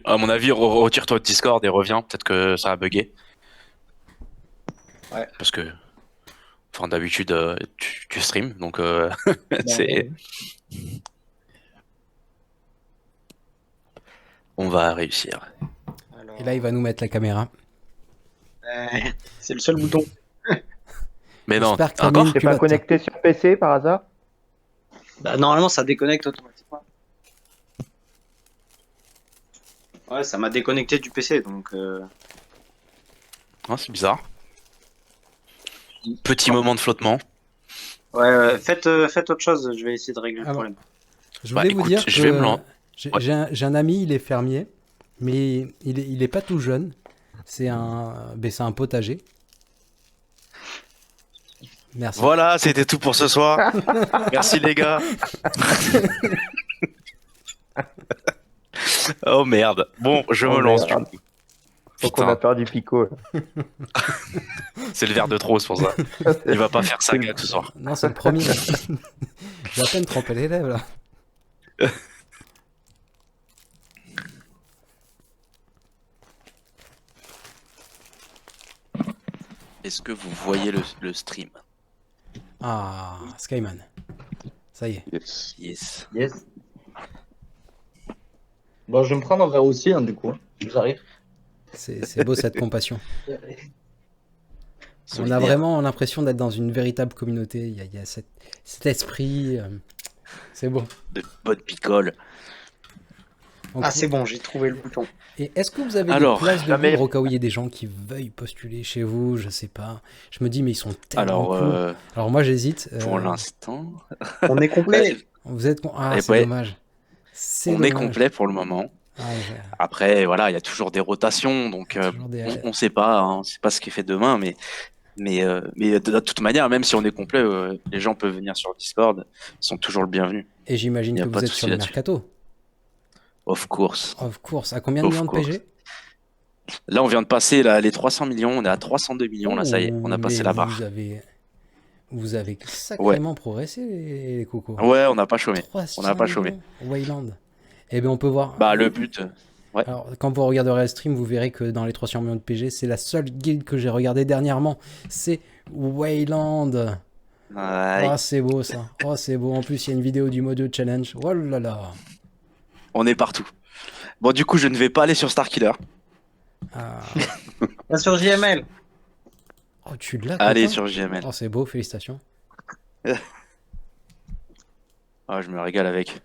à mon avis, retire-toi de Discord et reviens. Peut-être que ça a bugué. Ouais. Parce que, enfin, d'habitude, tu streams, donc c'est. ouais. On va réussir. Alors, et là, il va nous mettre la caméra. c'est le seul bouton. Mais non, J'espère que t'as mis encore une T'es pas culotte. connecté sur PC par hasard? Bah, normalement, ça déconnecte automatiquement. Ouais, ça m'a déconnecté du PC, donc. Ah, c'est bizarre. Petit moment de flottement. Ouais, faites autre chose, je vais essayer de régler le Alors, problème. Je Bah, voulais vous écoute, dire je vais me que lan- Ouais. j'ai un ami, il est fermier, mais il est pas tout jeune. C'est un potager. Merci. Voilà, c'était tout pour ce soir. Merci les gars. Oh merde. Bon, je me Oh, lance du merde. coup. Faut qu'on a Putain, perdu Pico. Là. c'est le verre de trop, c'est pour ça. Il va pas faire ça gars, ce soir. Non, c'est le premier. J'ai à peine trempé les lèvres là. Est-ce que vous voyez le stream? Ah, Skyman. Ça y est. Yes. Yes. Yes. Bon, je vais me prendre un verre aussi, hein, du coup. J'arrive. C'est beau cette compassion. On a Solidaire. vraiment l'impression d'être dans une véritable communauté. Il y a cet esprit. C'est beau. De bonne picole. Donc, Ah, c'est bon, j'ai trouvé le bouton. Et est-ce que vous avez Alors, des places de jamais- libre au cas où il y a des gens qui veuillent postuler chez vous? Je sais pas. Je me dis, mais ils sont tellement Alors, cool. Alors moi, j'hésite. pour l'instant, On est complet. Vous êtes... Ah, Eh c'est ouais. dommage. C'est on est dommage. complet pour le moment. Ah, Après, voilà, il y a toujours des rotations, donc toujours des- on sait pas, hein, on sait pas ce qui est fait demain, mais de toute manière, même si on est complet, les gens peuvent venir sur Discord, ils sont toujours le bienvenu. Et j'imagine Y a que pas vous de êtes souci sur le là-dessus. mercato. Of course. Of course. À combien de Of millions de course. PG? Là, on vient de passer là, les 300 millions, on est à 302 millions, là, ça y est, on a Oh, passé mais la barre. Vous avez sacrément progressé, les cocos. Ouais, on n'a pas chômé. 300 on n'a pas chômé. millions, Wayland. Eh bien, on peut voir. Bah, le but, Alors, quand vous regarderez le stream, vous verrez que dans les 300 millions de PG, c'est la seule guilde que j'ai regardée dernièrement. C'est Wayland. ouais, Ah, c'est beau ça. Oh, c'est beau. En plus, il y a une vidéo du mode challenge. Oh là là. on est partout. Bon, du coup, je ne vais pas aller sur Starkiller. Ah. Pas sur JML. Oh, tu l'as, Allez copain. sur JML. Oh, c'est beau. Félicitations. Ah, je me régale avec.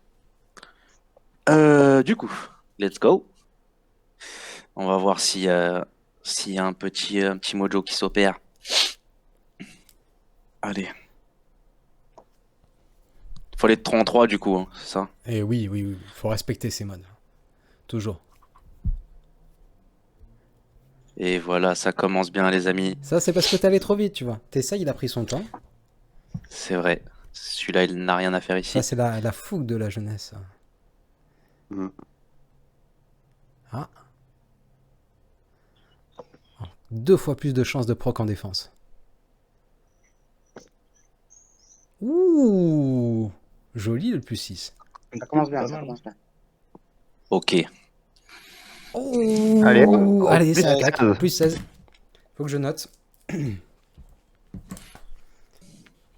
Du coup, let's go. On va voir s'il y a un petit mojo qui s'opère. Allez. Faut aller de 3 en 3 du coup, hein, c'est ça. Et oui. Faut respecter ces modes. Toujours. Et voilà, ça commence bien les amis. Ça, c'est parce que t'es allé trop vite, tu vois. Tessa, il a pris son temps. C'est vrai. Celui-là, il n'a rien à faire ici. Ça, c'est la fougue de la jeunesse. Mm. Ah. 2 fois plus de chances de proc en défense. Ouh, joli le plus 6. Ça commence bien, ça commence bien. Ok. Oh, Allez. allez, Plus ça attaque. 16. Plus 16. Faut que je note.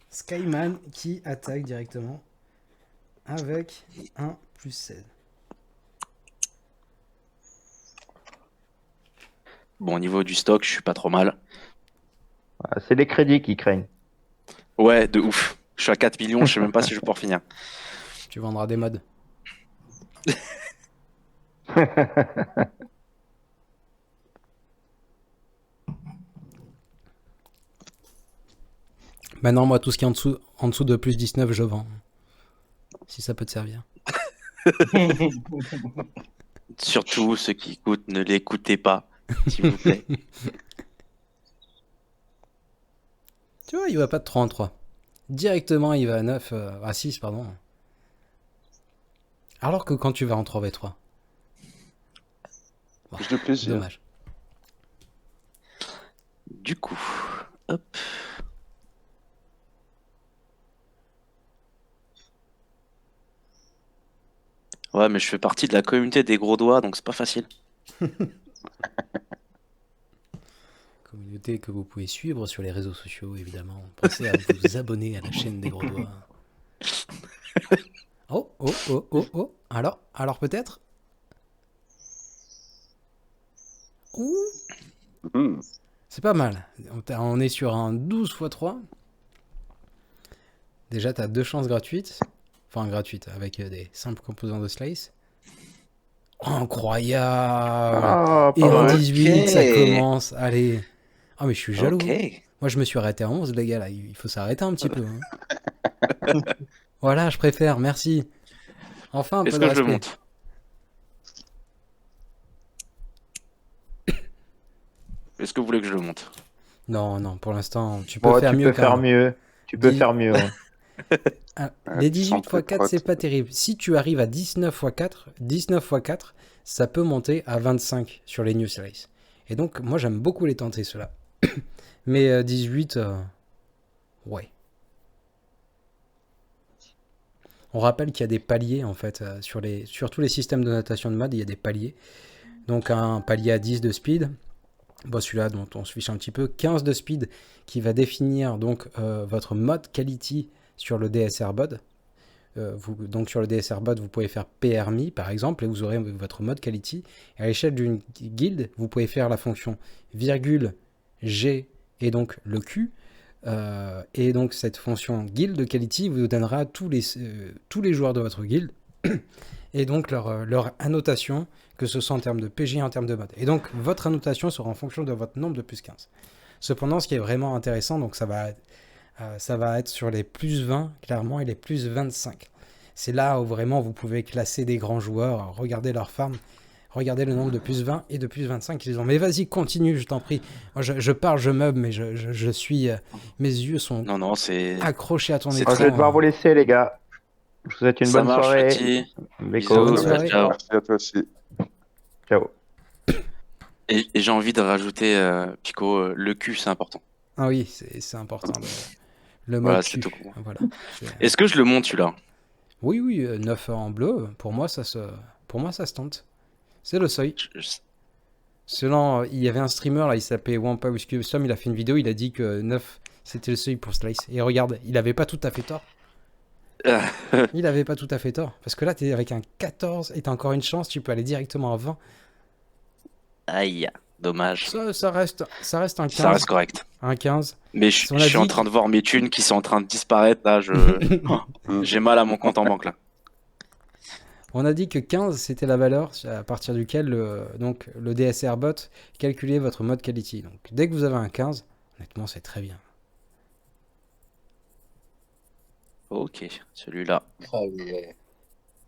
Skyman qui attaque directement avec un plus 16. Bon, au niveau du stock, je suis pas trop mal. Ah, c'est les crédits qui craignent. Ouais, de ouf. Je suis à 4 millions, je sais même pas si je vais pouvoir finir. Tu vendras des mods. Maintenant, moi, tout ce qui est en dessous de plus 19, je vends. Si ça peut te servir. Surtout ceux qui écoutent, ne l'écoutez pas, s'il vous plaît. Tu vois, il va pas de 3 en 3. Directement, il va à 9, à 6, pardon. Alors que quand tu vas en 3v3. Plus de plaisir. Dommage. Du coup, hop. Ouais, mais je fais partie de la communauté des gros doigts, donc c'est pas facile. Communauté que vous pouvez suivre sur les réseaux sociaux, évidemment. Pensez à vous abonner à la chaîne des gros doigts. Oh, oh, oh, oh, oh. Alors peut-être. Ouh, Hmm. c'est pas mal. On est sur un 12 x 3. Déjà, tu as 2 chances gratuites. Enfin, gratuites, avec des simples composants de slice. Incroyable! Ah, Et pas en mal. 18, ça Ok. commence. Allez. Ah, mais je suis jaloux. Ok. Moi, je me suis arrêté à 11, les gars, là. Il faut s'arrêter un petit peu. Hein. Voilà, je préfère. Merci. Enfin, un peu Est-ce de que je le respect. monte? Est-ce que vous voulez que je le monte? Non, non, pour l'instant, tu peux Bon, faire tu mieux peux faire qu'un. mieux. Tu peux Dis- faire mieux. Ouais. Ah, Ouais, les tu 18 sens x tes 4, c'est protes. pas terrible. Si tu arrives à 19 x 4, 19 x 4, ça peut monter à 25 sur les New Series. Et donc, moi, j'aime beaucoup les tenter, ceux-là. Mais 18, ouais. On rappelle qu'il y a des paliers, en fait, sur tous les systèmes de notation de mode, il y a des paliers. Donc, un palier à 10 de speed. Bon, celui-là dont on se fiche un petit peu. 15 de speed qui va définir donc votre mode quality sur le DSR bod. Donc sur le DSR bot, vous pouvez faire PRMI par exemple et vous aurez votre mode quality. Et à l'échelle d'une guilde, vous pouvez faire la fonction virgule G et donc le Q. Et donc cette fonction guild quality vous donnera tous les joueurs de votre guilde et donc leur annotation, que ce soit en termes de PJ, en termes de mode. Et donc votre annotation sera en fonction de votre nombre de plus 15. Cependant, ce qui est vraiment intéressant, donc ça va être sur les plus 20, clairement, et les plus 25. C'est là où vraiment vous pouvez classer des grands joueurs, regarder leur farm, regarder le nombre de plus 20 et de plus 25 qu'ils ont. Mais vas-y, continue, je t'en prie. Moi, je parle, je meuble, mais je suis... mes yeux sont Non, non, c'est. accrochés à ton C'est écran. Je vais devoir vous laisser, les gars. Je vous souhaite une Ça bonne marche, soirée. Fatih. Beko. Bisous, Bonne ciao, soirée. ciao. Merci à toi aussi. Ciao. Et j'ai envie de rajouter, Pico, le cul, c'est important. Ah oui, c'est important. Le mode Voilà, Q. c'est tout court. Voilà. Est-ce que je le monte celui-là? Oui, 9 en bleu, pour moi, ça se tente. C'est le seuil. Selon, il y avait un streamer là, il s'appelait Wampa Custom, il a fait une vidéo, il a dit que 9 c'était le seuil pour Slice. Et regarde, il avait pas tout à fait tort. Il avait pas tout à fait tort. Parce que là, t'es avec un 14 et t'as encore une chance, tu peux aller directement à 20. Aïe, dommage. Ça reste un 15. Ça reste correct. Un 15. Mais je On a suis en dit train de voir mes thunes qui sont en train de disparaître là. J'ai mal à mon compte en banque là. On a dit que 15 c'était la valeur à partir duquel le DSR bot calculait votre mode quality. Donc dès que vous avez un 15, honnêtement, c'est très bien. Ok, celui-là, Ah oui,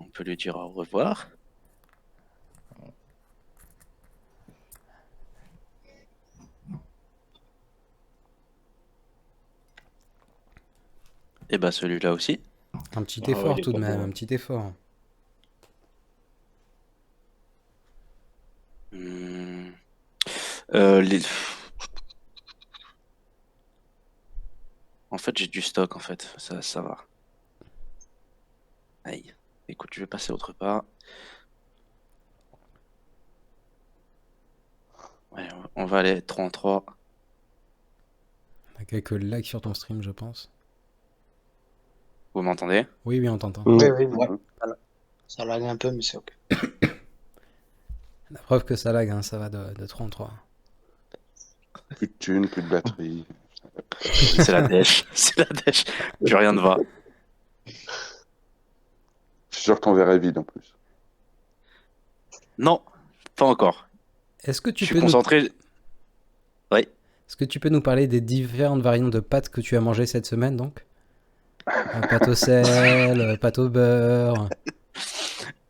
on peut lui dire au revoir. Et bah celui-là aussi. Un petit Ah ouais, effort il est tout de pas même, bon. un petit effort. Hmm. En fait, j'ai du stock en fait. Ça va. Aïe. Écoute, je vais passer autre part. Ouais, on va aller 3 en 3. T'as quelques lags sur ton stream, je pense. Vous m'entendez? Oui, on t'entend. Oui, ouais. Voilà. Ça lag un peu, mais c'est ok. La preuve que ça lag, hein, ça va de 3 en 3. Plus de thunes, plus de batterie. C'est la dèche. C'est la dèche. Plus rien ne va. Je suis sûr que ton verre est vide en plus. Non, pas encore. Est-ce que Je tu suis peux nous... concentré. Oui. Est-ce que tu peux nous parler des différentes variantes de pâtes que tu as mangées cette semaine, donc pâte au sel, pâte au beurre.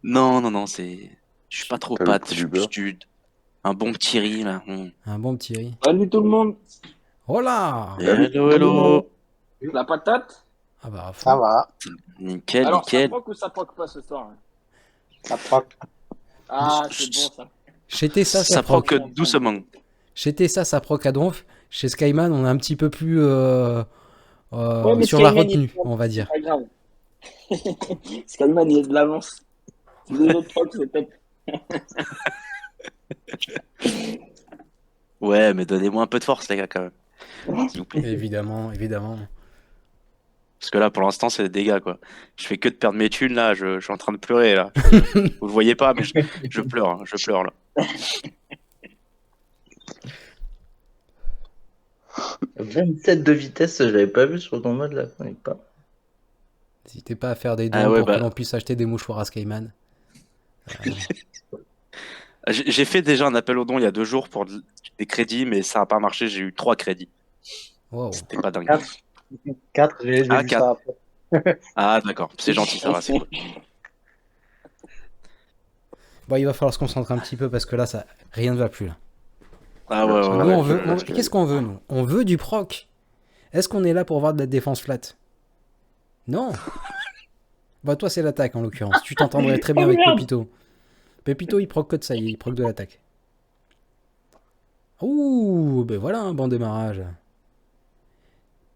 Non, c'est. Je suis pas trop T'as le pâte. coup Je du beurre. suis un bon petit riz là. Un bon petit riz. Salut tout le monde. Oh là! Hello. La patate. Ah bah, à fond. Ça va, Nickel, Alors, ça nickel. proc ou ça proc pas ce soir hein ça proc. Ah, c'est bon ça. Chez Tessa, Ça prend proc. que doucement. Chez Tessa, ça proc à donf. Chez Skyman, on est un petit peu plus mais sur la Skyman, retenue, on va dire. Pas grave. Skyman, il est de l'avance. Les autres procs, c'est top. Ouais, mais donnez-moi un peu de force, les gars, quand même. S'il vous plaît. Évidemment, évidemment. Parce que là, pour l'instant, c'est des dégâts, quoi. Je fais que de perdre mes thunes, là. Je suis en train de pleurer, là. Vous le voyez pas, mais je pleure, hein, je pleure, là. 27 de vitesse, je l'avais pas vu sur ton mode là. On est pas. N'hésitez pas à faire des dons Ah ouais, pour bah. que l'on puisse acheter des mouchoirs à Skyman. J'ai fait déjà un appel aux dons il y a 2 jours pour des crédits, mais ça n'a pas marché. J'ai eu 3 crédits. Wow. C'était pas dingue. 4, j'ai Ah, vu 4. ça après. Ah, d'accord. C'est gentil, ça va, c'est cool. Bon, il va falloir se concentrer un petit peu parce que là, ça, rien ne va plus. Là. Ah ouais, ouais, Nous, ouais. on veut, qu'est-ce qu'on veut, nous? On veut du proc. Est-ce qu'on est là pour voir de la défense flat? Non. Bah, toi, c'est l'attaque en l'occurrence. Tu t'entendrais très bien avec Pépito. Pépito, il proc que de ça, il proc de l'attaque. Ouh, ben voilà un bon démarrage.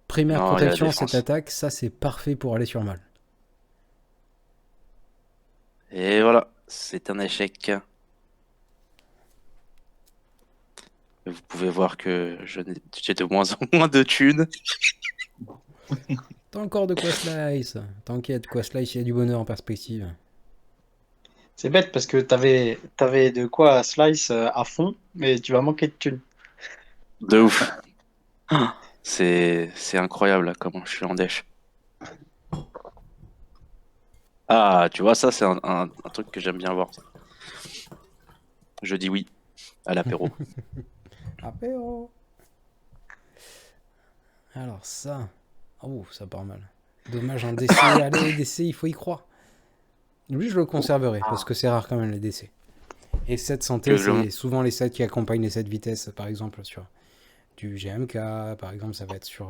Primaire Non, il y a la protection, défense. cette attaque, ça c'est parfait pour aller sur mal. Et voilà, c'est un échec. Vous pouvez voir que j'ai de moins en moins de thunes. T'as encore de quoi slice. T'inquiète, quoi slice, il y a du bonheur en perspective. C'est bête parce que t'avais de quoi slice à fond, mais tu vas manquer de thunes. De ouf. C'est incroyable là, comment je suis en dèche. Ah, tu vois, ça c'est un truc que j'aime bien voir. Je dis oui à l'apéro. Apéro. Alors ça. Oh, ça part mal. Dommage, un DC. Allez, DC, il faut y croire. Lui, je le conserverai parce que c'est rare quand même les DC. Et 7 santé, Que je- c'est souvent les 7 qui accompagnent les 7 vitesses, par exemple, sur du GMK, par exemple, ça va être sur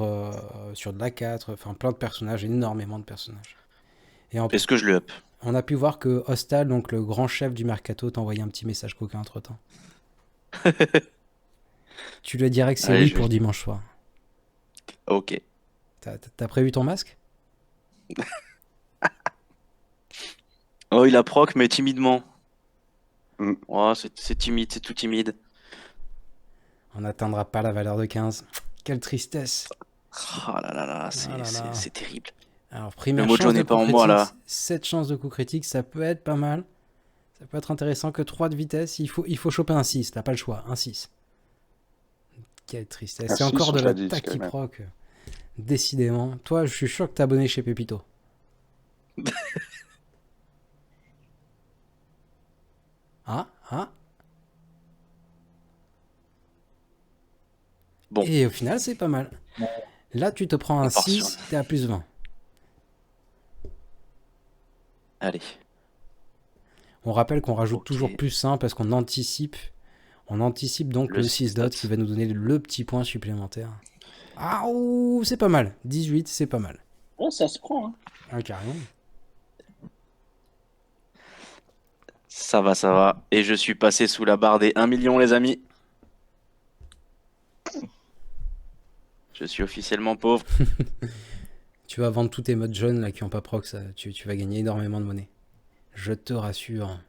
de l'A4, enfin plein de personnages, énormément de personnages. Et Est-ce que je le up? on a pu voir que Hostal, donc le grand chef du Mercato, t'a envoyé un petit message coquin entre-temps. Tu lui dirais que c'est Allez, oui je pour vais- dimanche soir. Ok. T'as prévu ton masque? Oh, il a proc, mais timidement. Mm. Oh, c'est timide, c'est tout timide. On n'atteindra pas la valeur de 15. Quelle tristesse. Oh là là là, Ah là là. c'est terrible. Alors, première Le mojo chance n'est de pas coup en moi, critique, là. 7 chances de coup critique, ça peut être pas mal. Ça peut être intéressant que 3 de vitesse. Il faut choper un 6, t'as pas le choix. Un 6. Quelle tristesse. Un C'est 6 encore de sur la 10, l'attaque quand qui même. proc. Décidément. Toi, je suis sûr que t'es abonné chez Pépito. Ah. Bon. Et au final, c'est pas mal. Là, tu te prends un On part 6, sur- t'es à plus 20. Allez. On rappelle qu'on rajoute Ok. toujours plus 1 parce qu'on anticipe. On anticipe donc Le le 6 6 dot qui va nous donner le petit point supplémentaire. Ah, ouh, c'est pas mal. 18, c'est pas mal. Ouais, ça se prend. Hein. Ah, carrément. Ça va, ça va. Et je suis passé sous la barre des 1 million, les amis. Je suis officiellement pauvre. Tu vas vendre tous tes modes jaunes là qui ont pas proc, ça, tu vas gagner énormément de monnaie. Je te rassure.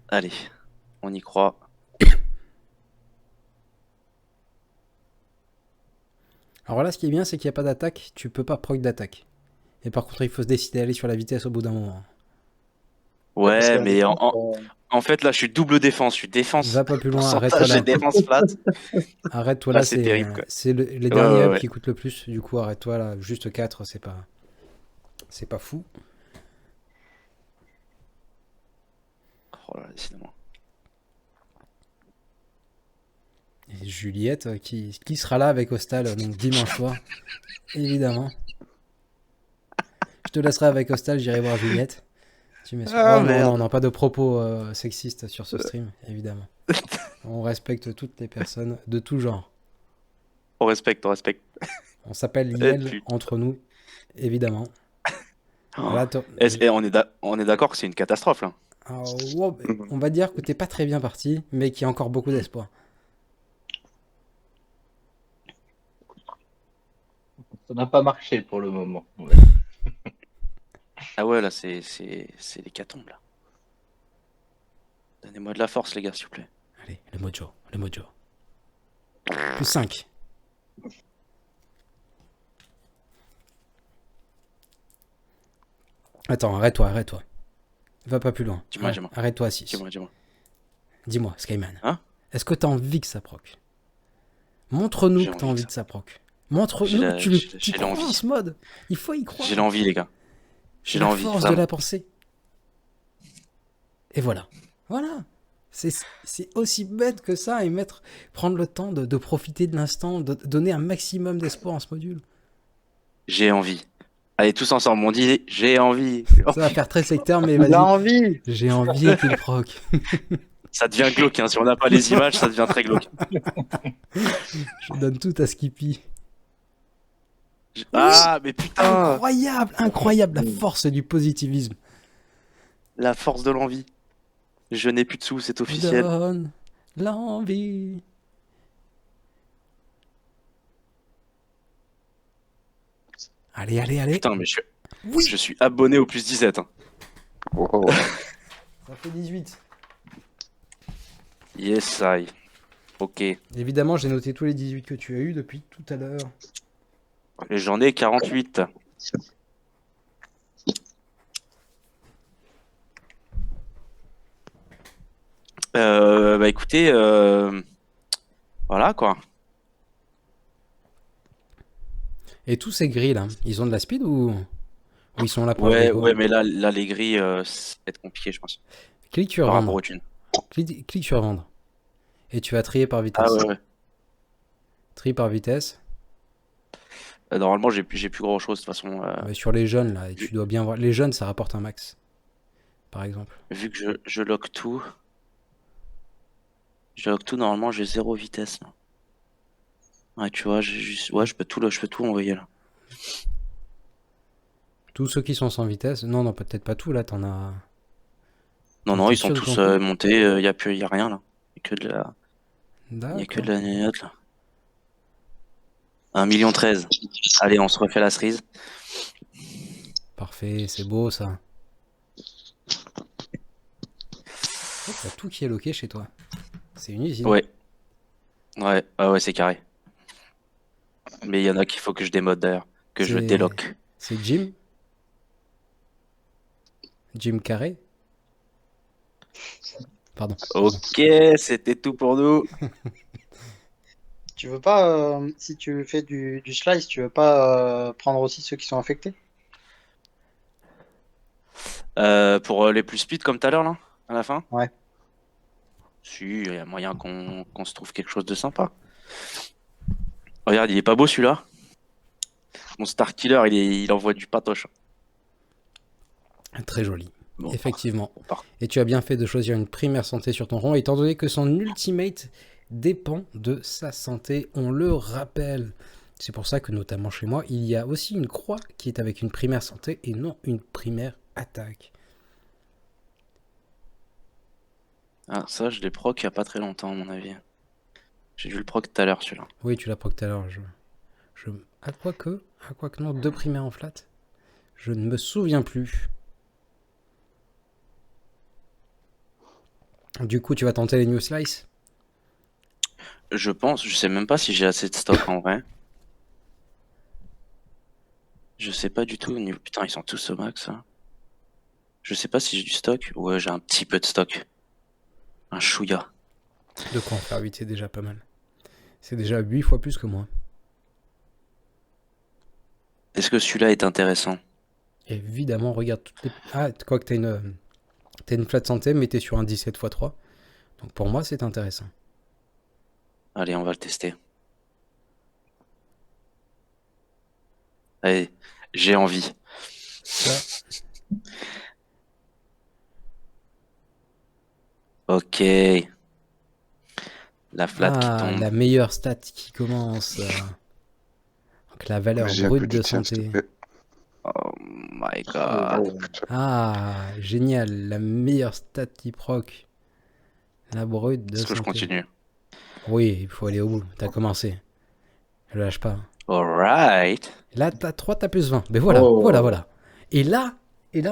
Allez, on y croit. Alors là, ce qui est bien, c'est qu'il n'y a pas d'attaque. Tu peux pas proc d'attaque. Et par contre, il faut se décider à aller sur la vitesse au bout d'un moment. Ouais, Parce que la mais défense, en fait, là, je suis double défense. Je suis défense. Va pas plus loin, Pourcentage arrête-toi là. et défense flat. Arrête-toi Là, là, c'est terrible, quoi. c'est les Ouais, derniers ouais, ups ouais. qui coûtent le plus. Du coup, arrête-toi là. Juste 4, c'est pas fou. Oh là, décidément. Et Juliette qui sera là avec Hostal donc dimanche soir, évidemment. Je te laisserai avec Hostal, j'irai voir Juliette. Tu m'excuses. Ah, Oh, merde. non, pas de propos sexistes sur ce stream, évidemment. On respecte toutes les personnes de tout genre. On respecte, on respecte. On s'appelle Eh, Yel putain. entre nous, évidemment. Oh. Là, On est d'accord que c'est une catastrophe, là. Alors, wow, on va dire que t'es pas très bien parti, mais qu'il y a encore beaucoup d'espoir. Ça n'a pas marché pour le moment. Ah ouais, là, c'est l'hécatombe, là. Donnez-moi de la force, les gars, s'il vous plaît. Allez, le mojo, le mojo. Plus 5. Attends, arrête-toi. Va pas plus loin. Dis-moi, dis-moi. Arrête-toi à 6. Dis-moi. Dis-moi, Skyman. Hein? Est-ce que t'as envie que ça proc? Montre-nous J'ai que t'as envie envie que que ça proc. Montre-nous J'ai la- que tu j'ai crois l'envie. en ce mode. Il faut y croire. J'ai l'envie, les gars. C'est J'ai la l'envie, force de vraiment. la pensée. Et voilà. Voilà. C'est aussi bête que ça et prendre le temps de profiter de l'instant, de donner un maximum d'espoir en ce module. J'ai envie. Allez, tous ensemble, on dit j'ai envie. Ça va faire très sectaire, mais Il a vas-y. envie. J'ai envie qu'il proc. Ça devient glauque, hein. Si on n'a pas les images, ça devient très glauque. Je donne tout à Skippy. Ah, mais putain, Incroyable la force du positivisme. la force de l'envie. Je n'ai plus de sous, c'est officiel. Donne l'envie. Allez. Putain, mais Oui. je suis abonné au plus 17. Hein. Oh, Ça fait 18. Yes, I. Ok. Évidemment, j'ai noté tous les 18 que tu as eu depuis tout à l'heure. Et j'en ai 48. Bah écoutez, voilà quoi. Et tous ces grilles là, ils ont de la speed ou ils sont là pour Ouais, le déco? ouais, mais là les grilles, ça va être compliqué, je pense. Clique sur Par rapport vendre. aux thunes. Clique sur vendre. Et tu vas trier par vitesse. Ah ouais. Trie par vitesse. Normalement, j'ai plus grand chose de toute façon. Mais sur les jeunes là, tu dois bien voir. Les jeunes, ça rapporte un max. Par exemple. Vu que je lock tout. Je lock tout, normalement, j'ai 0 vitesse là. Ouais, tu vois, j'ai juste. Ouais, je peux tout envoyer là. Tous ceux qui sont sans vitesse. Non, peut-être pas tout là, t'en as. Non, T'es ils sont sûr de tous ton coup? montés, y a rien là. Y a que de la. Y a que de D'accord. la note là. 1,13 million. Allez, on se refait la cerise. Parfait, c'est beau ça. Oh, t'as tout qui est loqué chez toi. C'est une usine. Ouais. Ouais, c'est carré. Mais il y en a qu'il faut que je démode d'ailleurs. Que je C'est- déloque. C'est Jim? Jim Carré? Pardon. Ok, c'était tout pour nous. Tu veux pas, si tu fais du slice, tu veux pas prendre aussi ceux qui sont affectés? Pour les plus speed comme tout à l'heure là, à la fin. Ouais. Si, il y a moyen qu'on se trouve quelque chose de sympa. Regarde, il est pas beau celui-là. Mon Star Killer, il envoie du patoche. Très joli. Bon, Effectivement. par- Et tu as bien fait de choisir une primaire santé sur ton rond, étant donné que son ultimate dépend de sa santé, on le rappelle. C'est pour ça que notamment chez moi, il y a aussi une croix qui est avec une primaire santé et non une primaire attaque. Ah, ça, je l'ai proc il y a pas très longtemps, à mon avis. J'ai dû le proc tout à l'heure, celui-là. Oui, tu l'as proc tout à l'heure. À quoi que non, 2 primaires en flat. Je ne me souviens plus. Du coup, tu vas tenter les New Slice? Je pense, je sais même pas si j'ai assez de stock en vrai. Je sais pas du tout. Putain, ils sont tous au max. Hein. Je sais pas si j'ai du stock. Ouais, j'ai un petit peu de stock. Un chouïa. De quoi en faire 8, c'est déjà pas mal. C'est déjà 8 fois plus que moi. Est-ce que celui-là est intéressant? Évidemment, regarde toutes les... Ah, quoi que t'as une flat santé, mais t'es sur un 17x3. Donc pour moi, c'est intéressant. Allez, on va le tester. Allez, j'ai envie. Ça, Ok. La flat qui tombe. la meilleure stat qui commence. Donc la valeur j'ai un brute peu du de tien, s'il te santé. plaît. Oh My god. Ah, génial. La meilleure stat qui proc. La brute de Est-ce que je santé. continue? Oui, il faut aller au bout. T'as commencé. Je lâche pas. Alright. Là, t'as 3, t'as plus 20. Mais voilà, Oh. voilà. Et là,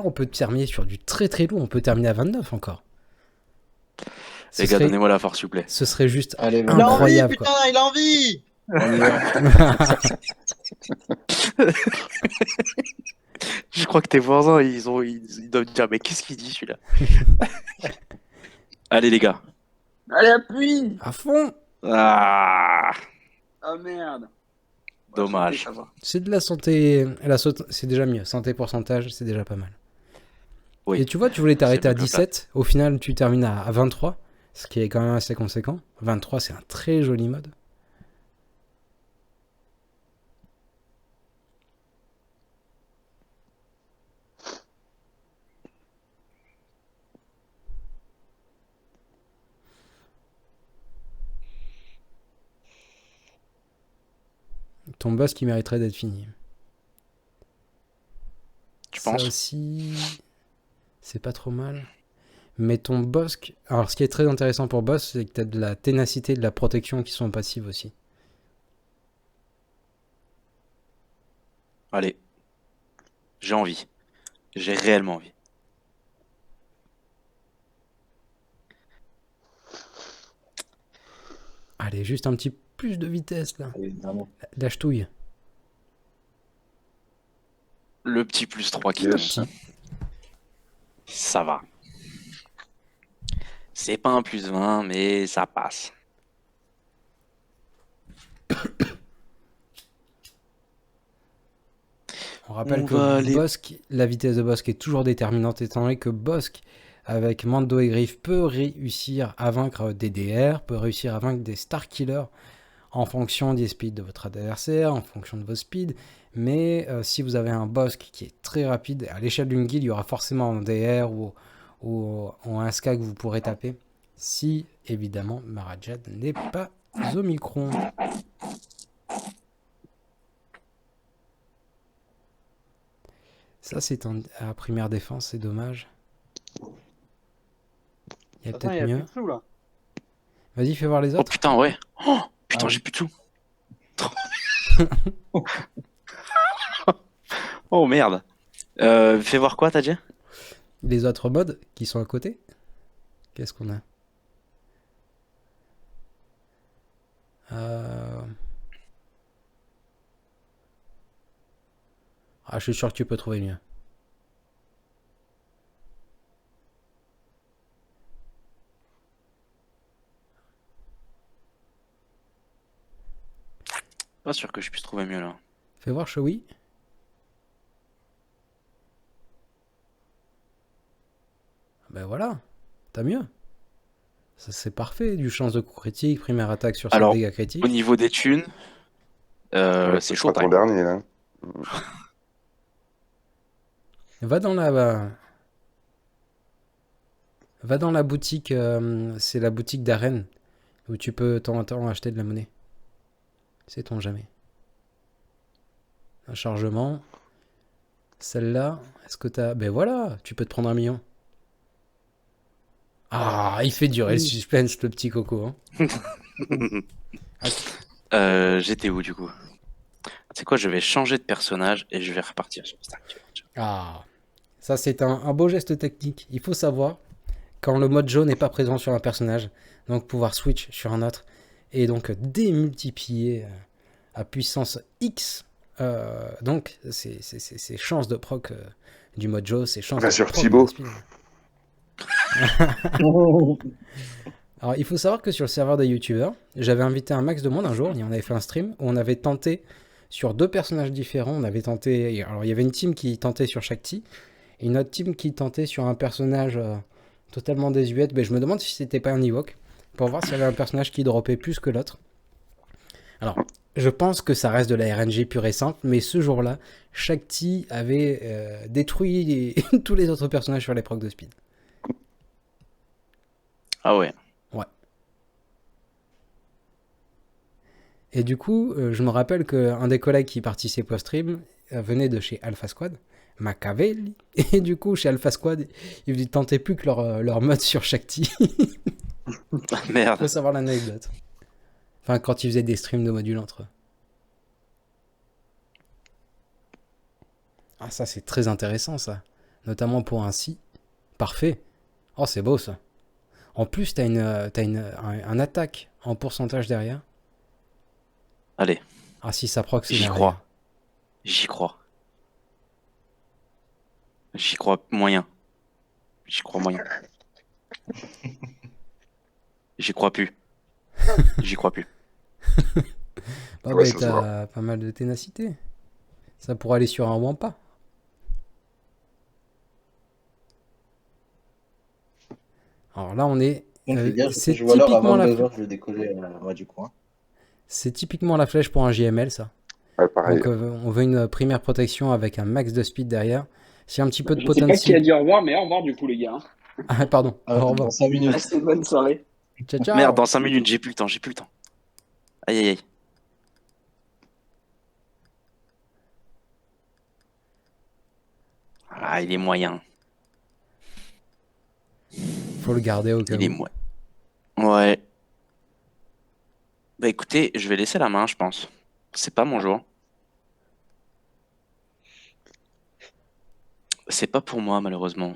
on peut terminer sur du très très lourd. On peut terminer à 29 encore. Ce Les gars, serait, donnez-moi la force, s'il vous plaît. ce serait juste Allez, Il a envie, incroyable, quoi. putain, il a envie! on y va. Je crois que tes voisins, ils doivent dire, mais qu'est-ce qu'il dit celui-là? Allez, les gars. Allez, appuie! À fond. Ah, Ah merde. dommage. Ça va. C'est de la santé. C'est déjà mieux. Santé pourcentage, c'est déjà pas mal. Oui. Et tu vois, tu voulais t'arrêter C'est à mieux que ça. 17. Au final, tu termines à 23. Ce qui est quand même assez conséquent. 23, c'est un très joli mode. Ton boss qui mériterait d'être fini. Tu Ça penses? aussi, c'est pas trop mal. Mais ton boss... Alors, ce qui est très intéressant pour boss, c'est que tu as de la ténacité et de la protection qui sont passives aussi. Allez. J'ai envie. J'ai réellement envie. Allez, juste un petit plus de vitesse, là. Allez, vraiment. La ch'touille. Le petit plus 3 qui Yes. tombe. Ça va. C'est pas un plus 20, mais ça passe. On rappelle On que va aller- Bosque, la vitesse de Bosque est toujours déterminante, étant donné que Bosque, avec Mando et Griff, peut réussir à vaincre des DR, peut réussir à vaincre des Star Killers en fonction des speeds de votre adversaire, en fonction de vos speeds. Mais si vous avez un Bosque qui est très rapide, à l'échelle d'une guilde, il y aura forcément un DR ou un SK que vous pourrez taper. Si, évidemment, Marajad n'est pas Omicron. Ça, c'est à première défense, c'est dommage. Il y a Attends, il y peut-être a mieux. plus de sous là. Vas-y, fais voir les Oh autres. putain, ouais. Oh, putain, Ah. j'ai plus de sous. Oh merde. Fais voir quoi, t'as dit? Les autres modes qui sont à côté. Qu'est-ce qu'on a? Ah, je suis sûr que tu peux trouver mieux. Pas sûr que je puisse trouver mieux là. Fais voir Shoei. Ben voilà, t'as mieux. Ça c'est parfait, du chance de coup critique, première attaque sur 7 Alors, dégâts critiques. Au niveau des thunes, Ouais, c'est ce chaud. sera ton dernier, là. Va dans la... Va dans la boutique, c'est la boutique d'arène, où tu peux de temps en temps acheter de la monnaie. Sait-on jamais. Un chargement. Celle-là, est-ce que t'as... Ben voilà, tu peux te prendre 1 million. Ah, il fait durer le suspense, le petit coco. Hein. J'étais où du coup? C'est quoi, je vais changer de personnage et je vais repartir sur Stack. Ah, ça c'est un beau geste technique. Il faut savoir quand le mode jaune n'est pas présent sur un personnage, donc pouvoir switch sur un autre et donc démultiplier à puissance X. Donc ces chances de proc du mode jaune, ces chances Va de sur proc Thibaut. de speed. Alors, il faut savoir que sur le serveur des youtubeurs, j'avais invité un max de monde un jour, et on avait fait un stream où on avait tenté sur 2 personnages différents. On avait tenté. Alors, il y avait une team qui tentait sur Shakti et une autre team qui tentait sur un personnage totalement désuet. Mais je me demande si c'était pas un Ewok pour voir s'il y avait un personnage qui droppait plus que l'autre. Alors, je pense que ça reste de la RNG pure et simple, mais ce jour-là, Shakti avait détruit tous les autres personnages sur les procs de speed. Ah ouais. Et du coup, je me rappelle qu'un des collègues qui participait au stream venait de chez Alpha Squad. Machiavelli. Et du coup, chez Alpha Squad, ils tentaient plus que leur mode sur Shakti. Merde. Faut savoir l'anecdote. Enfin, quand ils faisaient des streams de modules entre eux. Ah, ça, c'est très intéressant, ça. Notamment pour un si. Parfait. Oh, c'est beau, ça. En plus, t'as un attaque en pourcentage derrière. Allez, Ah, si ça proc, c'est j'y derrière. crois. J'y crois. J'y crois moyen. J'y crois moyen. J'y crois plus. J'y crois plus. Bah, Ouais, bah, ça se voit. t'as pas mal de ténacité. Ça pourrait aller sur un Wampa. Alors là, on est. Donc, les gars, C'est je vois l'heure à typiquement la 22h, je vais décoller moi du coin. C'est typiquement la flèche pour un JML, ça. Ouais, pareil. Donc on veut une primaire protection avec un max de speed derrière. Si un petit peu de Je sais pas qui a potency. dit au revoir, mais au revoir du coup, les gars. Ah, pardon. Au revoir. Dans 5 minutes. Passez une bonne soirée. Ciao, ciao. Merde, dans 5 minutes, j'ai plus le temps, j'ai plus le temps. Aïe aïe aïe. Ah, il est moyen. Faut le garder au cas Il est où. moyen. Ouais. Bah écoutez, je vais laisser la main, je pense. C'est pas mon jour. C'est pas pour moi, malheureusement.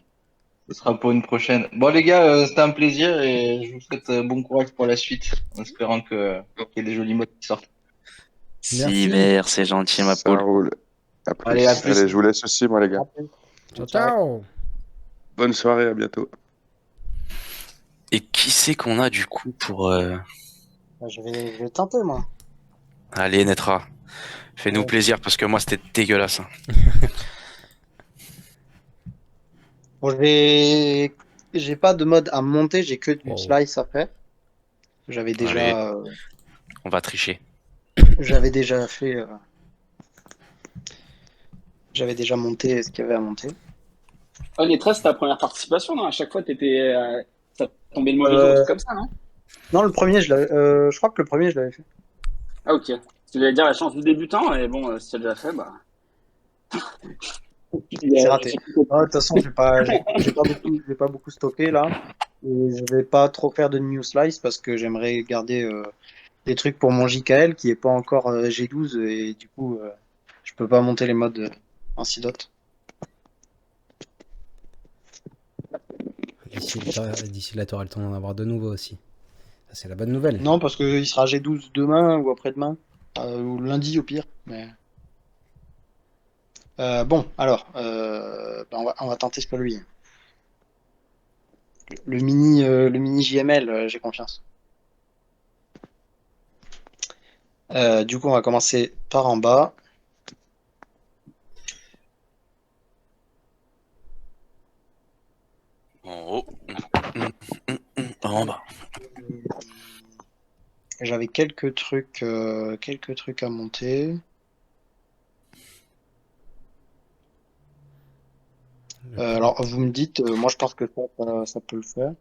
Ce sera pour une prochaine. Bon, les gars, c'était un plaisir et je vous souhaite bon courage pour la suite, en espérant qu'il y ait des jolis mots qui sortent. Merci. Silver, c'est gentil, ma Ça poule. roule. À plus. Allez, à plus. Allez, je vous laisse aussi, moi, les gars. Ciao, ciao. Bonne soirée, à bientôt. Et qui c'est qu'on a du coup pour... Je vais tenter, moi. Allez, Netra. Fais-nous Ouais. plaisir parce que moi c'était dégueulasse. Bon, j'ai pas de mode à monter, j'ai que du Wow. slice après. J'avais déjà, On va tricher. j'avais déjà fait, j'avais déjà monté ce qu'il y avait à monter. Oh, les 13, c'est ta première participation, non? À chaque fois, ça tombait le mauvais jour, un truc comme ça, non? Non, le premier, je crois que le premier, je l'avais fait. Ah, ok. Tu voulais dire la chance du débutant, et bon, si tu as déjà fait, bah. C'est raté. Ah, de toute façon, j'ai pas beaucoup stocké là. Et je vais pas trop faire de new slice parce que j'aimerais garder des trucs pour mon JKL qui est pas encore G12 et du coup, je peux pas monter les modes Antidote. D'ici là, t'auras le temps d'en avoir de nouveaux aussi. Ça, c'est la bonne nouvelle. Non, parce qu'il sera G12 demain ou après-demain, ou lundi au pire. Mais... bon, alors, on va tenter celui. Le mini JML, j'ai confiance. Du coup, on va commencer par en bas. En haut. En bas. J'avais quelques trucs à monter. Alors, vous me dites, moi je pense que ça peut le faire.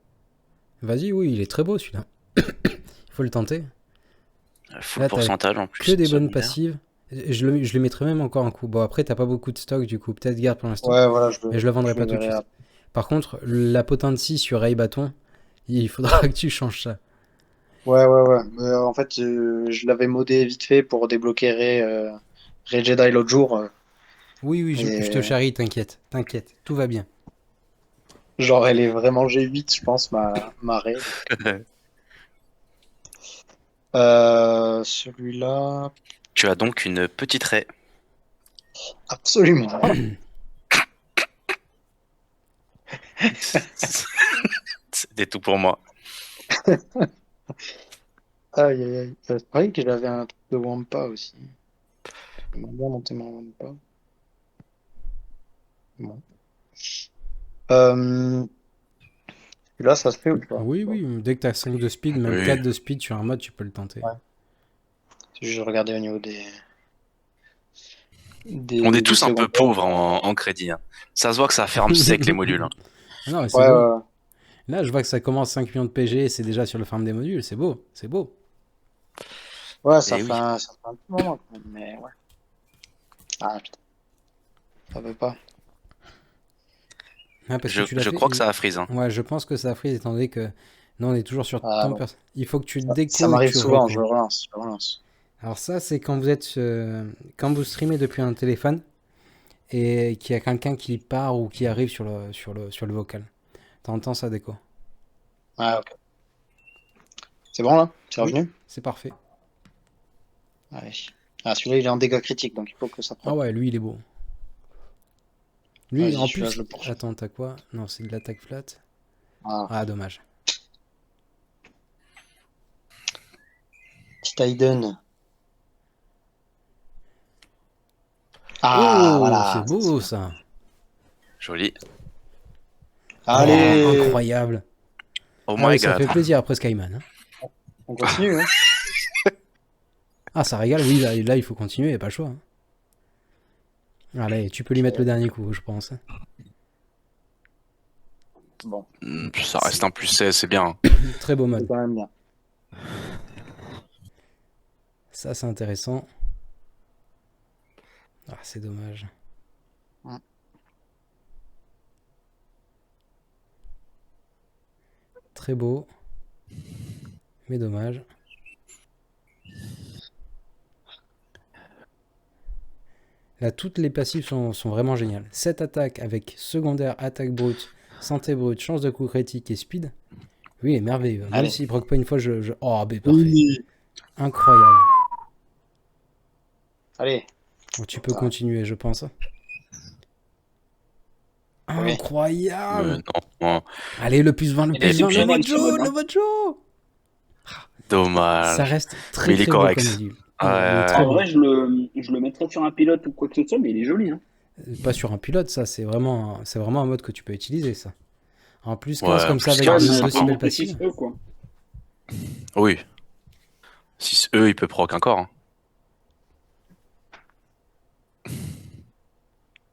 Vas-y, oui, il est très beau celui-là. Il faut le tenter. Full Là, t'as pourcentage en plus. Que des bonnes celui-là. passives. Je le mettrai même encore un coup. Bon, après, t'as pas beaucoup de stock, du coup, peut-être garde pour l'instant. Ouais, voilà, Mais je le vendrai pas tout de verrai suite. Par contre, la potency sur Ray Bâton, il faudra que tu changes ça. Ouais. En fait, je l'avais modé vite fait pour débloquer Ray Jedi l'autre jour. Oui, je te charrie, t'inquiète. Tout va bien. Genre, elle est vraiment G8, je pense, ma Ray. Celui-là, Tu as donc une petite raie. absolument. C'était tout pour moi. Aïe. C'est vrai que j'avais un truc de Wampa aussi. J'aimerais bien monter mon Wampa. Bon. Là, ça se fait ou pas? Oui, dès que t'as 5 de speed, même Oui. 4 de speed sur un mode, tu peux le tenter. Ouais. Je regardais au niveau On est tous un peu secondaires. pauvres en crédit. Hein. Ça se voit que ça ferme sec les modules. Hein. Non, mais c'est Ouais, beau. ouais. Là, je vois que ça commence 5 millions de PG et c'est déjà sur le farm des modules. C'est beau. Ouais, ça Eh fait oui. ça fait un petit moment quand même, mais ouais. Ah putain. Ça veut pas. Ah, parce Je, que tu l'as je fait- crois que ça a freeze. Hein. Ouais, je pense que ça freeze étant donné que non, on est toujours sur Ah, ton bon. personnage. Il faut que tu Ça déco et m'arrive tu souvent, reco. je relance, je relance. Alors ça, c'est quand vous êtes quand vous streamez depuis un téléphone et qu'il y a quelqu'un qui part ou qui arrive sur le vocal. T'entends ça déco. Ah, ok. C'est bon là? C'est Oui. revenu? C'est parfait. Allez. Ah, celui-là, il est en dégâts critiques, donc il faut que ça Ah prenne. ouais, lui, il est beau. Lui, Vas-y, en celui-là, plus... je le poursuis. Attends, t'as quoi? Non, c'est de l'attaque flat. Ah, Ah, dommage. petit Aiden. Ah, Oh, voilà. c'est beau ça. Joli. Allez, Oh, incroyable. Oh Ah oui, my ça god. fait plaisir après Skyman. Hein. on continue. Hein. Ah, ça régale. Oui, là, il faut continuer, il n'y a pas le choix. Hein. Allez, tu peux lui mettre le dernier coup, je pense. Bon, Ça reste un plus 16, c'est bien. Très beau c'est mode. quand même bien. Ça, c'est intéressant. Ah, c'est dommage. Ouais. Très beau. Mais dommage. Là, toutes les passifs sont vraiment géniales. 7 attaques avec secondaire, attaque brute, santé brute, chance de coup critique et speed. Oui, il est merveilleux. Même Allez. s'il proc pas une fois, Oh, ben parfait. Incroyable. Allez, Oh, tu peux Ah. continuer, je pense. Oui. Incroyable. Non, Allez, le plus 20, le Il est plus 20, le exceptionnel, Mojo, ce mode, hein. le Mojo. dommage. Ça reste très Mais il est très beau correct. comme module. Ouais, Il est ouais, très En beau. vrai, je le mettrais sur un pilote ou quoi que ce soit, mais il est joli. Hein. Pas sur un pilote, ça, c'est vraiment un mode que tu peux utiliser, ça. En plus, 15 Ouais, comme en ça, plus, avec 15, deux c'est aussi sympa. belles passives. 6E, quoi. Oui. 6E, il peut proc encore. Hein.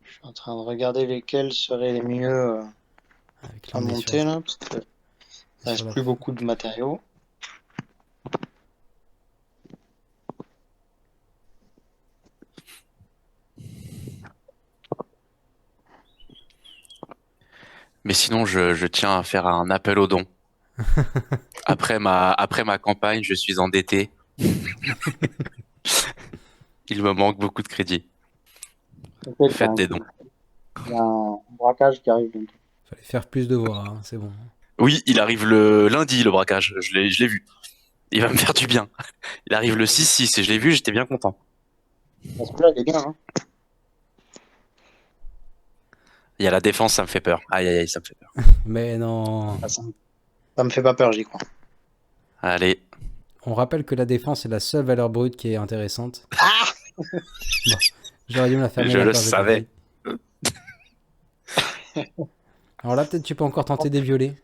je suis en train de regarder lesquels seraient les mieux Avec à l'armée monter sur- là, parce que il reste sur la- plus beaucoup de matériaux. Mais sinon, je tiens à faire un appel aux dons. Après ma campagne, je suis endetté. Il me manque beaucoup de crédit. Peut-être Faites qu'il des dons. y a un braquage qui arrive bientôt. Fallait faire plus de voix, hein, c'est bon. Oui, il arrive le lundi, le braquage. Je l'ai vu. Il va me faire du bien. Il arrive le 6-6 et je l'ai vu, j'étais bien content. Parce que là, il est bien. Hein. Il y a la défense, ça me fait peur. Aïe, aïe, aïe, ça me fait peur. Mais non. Ah, ça me fait pas peur, j'y crois. Allez. On rappelle que la défense est la seule valeur brute qui est intéressante. Bon, j'aurais dû me la fermer Je là le quand j'ai savais. compris. Alors là, peut-être tu peux encore tenter des violets.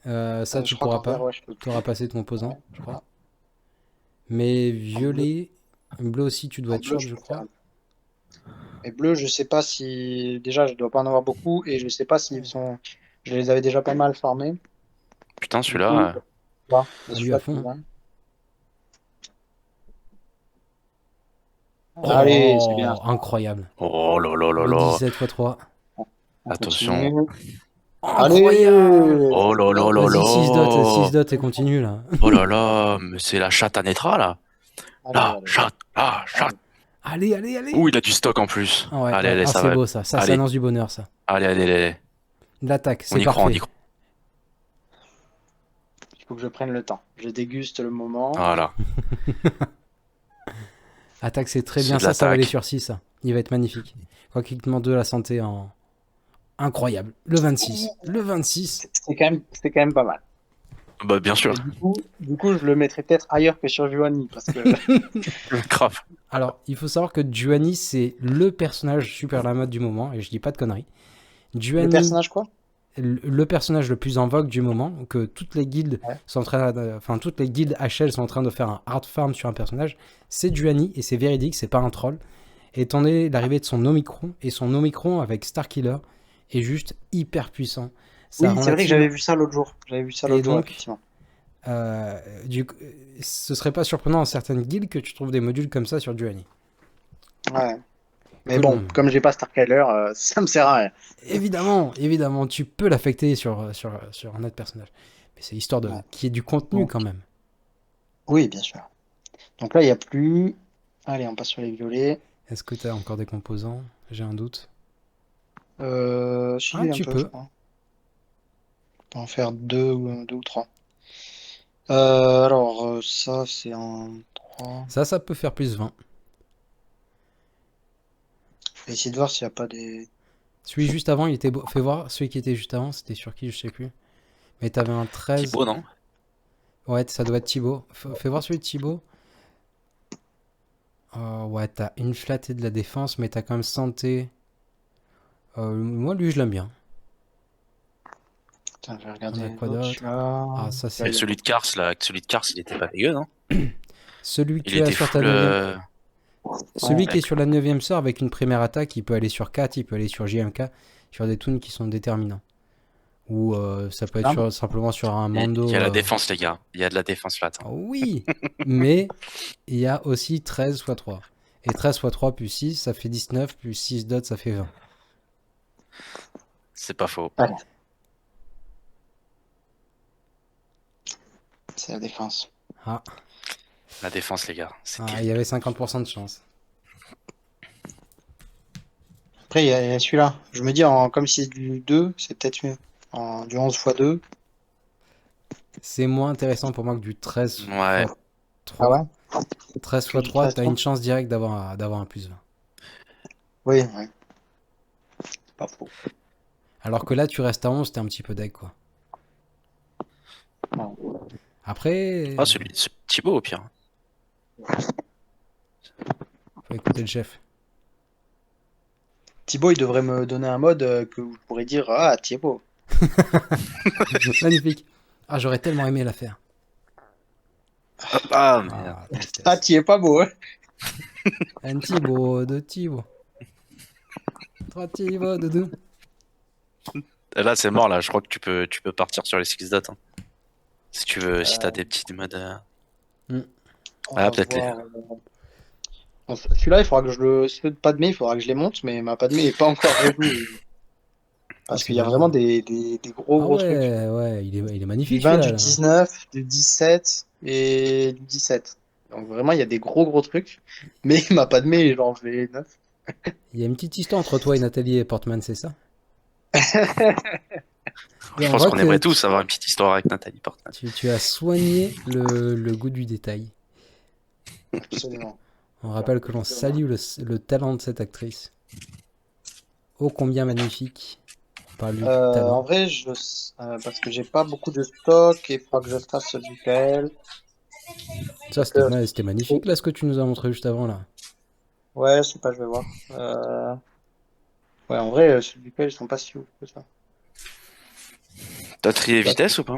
Ça, Je tu crois pourras qu'en pas. faire, ouais, je peux. Tu auras passé ton opposant, je crois. Mais violet, bleu aussi, tu dois En être bleu, short, je peux crois. faire. Et bleu, je sais pas si. Déjà, je dois pas en avoir beaucoup et je sais pas s'ils sont. Je les avais déjà pas mal farmés. Putain, Du celui-là. coup, bah, lui celui-là, à fond. c'est bien. Oh, Allez, c'est bien. incroyable. Oh là là là Le là. 17 x 3. On Attention. continue. Incroyable. Oh là là là Vas-y, 6 dots, 6 là. dots et continue là. Oh là là. Mais c'est la chatte à Netra, là. Allez, La allez. chatte. La chatte. Allez, allez, allez. Ouh, il a du stock en plus. Ah ouais, Allez, ouais. allez, Ah, ça c'est va. beau ça. Ça Allez. annonce du bonheur ça. Allez, allez, allez. L'attaque, On c'est y croit, on parfait. y croit. Il faut que je prenne le temps. Je déguste le moment. Voilà. Attaque, c'est très C'est bien. de Ça va l'attaque. aller sur 6. Ça. Il va être magnifique. Quoi qu'il te demande de la santé en. Incroyable. Le 26. Le 26. C'est quand même pas mal. Bah, bien sûr. Et du coup, je le mettrais peut-être ailleurs que sur Juani parce que Grave. Alors, il faut savoir que Juani, c'est le personnage super la mode du moment. Et je dis pas de conneries. le Juani, personnage quoi? le personnage le plus en vogue du moment, que toutes les guildes Ouais. sont en train enfin toutes les guildes HL sont en train de faire un hard farm sur un personnage, c'est Juani et c'est véridique, c'est pas un troll. Étant donné l'arrivée de son Omicron et son Omicron avec Starkiller est juste hyper puissant. Ça Oui, rend c'est la vrai que team- j'avais vu ça l'autre jour. J'avais vu ça Et l'autre jour, donc, effectivement. Ce serait pas surprenant dans certaines guildes que tu trouves des modules comme ça sur Juani. Ouais. Mais Cool. bon, comme j'ai pas Starkiller, ça me sert à rien. Évidemment, tu peux l'affecter sur un autre personnage. Mais c'est histoire de Ouais. qu'il y ait du contenu Bon. quand même. Oui, bien sûr. Donc là, il n'y a plus. Allez, on passe sur les violets. Est-ce que tu as encore des composants? J'ai un doute. Si, Ah, un tu peu, je peux. crois. On peut en faire deux ou trois. Alors, ça, c'est en 3. Ça peut faire plus 20. Je vais essayer de voir s'il n'y a pas des. Celui juste avant, il était beau. Fais voir, celui qui était juste avant, c'était sur qui, je sais plus. Mais t'avais un 13. Thibaut, non? Ouais, ça doit être Thibaut. Fais voir celui de Thibaut. Ouais, t'as une flat et de la défense, mais t'as quand même santé. Moi, lui, je l'aime bien. Attends, je vais On regarder a quoi l'autre, d'autre? celui-là. Ah, ça, Et c'est. celui de Kars, là, celui de Kars, il était pas dégueu, non? Celui que Il tu as était sur ta full. 9e. Celui qui est D'accord. sur la 9e sœur avec une première attaque, il peut aller sur 4, il peut aller sur JMK, sur des toons qui sont déterminants. Ou ça peut être Ah. simplement sur un Il y Mando. a la défense, les gars. Il y a de la défense là. Oui, mais il y a aussi 13 x 3. Et 13 x 3 plus 6, ça fait 19, plus 6 dots, ça fait 20. C'est pas faux. Ouais. C'est la défense. Ah, La défense, les gars. C'est il y terrible. avait 50% de chance. Après, il y a celui-là. Je me dis, comme c'est du 2, c'est peut-être mieux. Du 11 x 2. C'est moins intéressant pour moi que du 13 Ouais. x 3. Ah ouais? 13 Que x du 3, 13 t'as une chance directe d'avoir un plus 20. Oui, ouais. C'est pas faux. Alors que là, tu restes à 11, t'es un petit peu deck, quoi. Non. Après, Ah, celui de Thibaut, au pire. faut écouter le chef. Thibaut, il devrait me donner un mode que je pourrais dire ah, Thibaut. Magnifique. Ah, j'aurais tellement aimé la faire. Ah, merde. Ah, tristesse. Ah, tu es pas beau, hein? Un Thibaut, deux Thibaut. Trois Thibaut, de deux. Là, c'est mort, là. Je crois que tu peux partir sur les 6 dots. Hein. Si tu veux, si t'as des petits modes. On Ah, va peut-être les. voir, bon, celui-là, il faudra que je le. Ceux de Padmé, il faudra que je les monte, mais ma Padmé n'est pas encore revenue. Parce c'est qu'il y a dommage. vraiment des gros Ah gros trucs. ouais, il est Du magnifique 20, celui-là. du Là. 19, du 17 et du 17. Donc vraiment, il y a des gros trucs. Mais ma Padmé, genre, je vais 9. Il y a une petite histoire entre toi et Nathalie Portman, c'est ça? Et Je on pense voit qu'on que aimerait tous avoir une petite histoire avec Nathalie Portman. tu as soigné le goût du détail. Absolument. On rappelle que l'on salue le talent de cette actrice. Ô combien magnifique par le En talent. vrai, parce que j'ai pas beaucoup de stock et il faudra que je fasse du KL. Ça, c'était magnifique là ce que tu nous as montré juste avant là. Ouais, je sais pas, je vais voir. Ouais, en vrai, ceux du KL, ils sont pas si ouf que ça. T'as trié vitesse ou pas?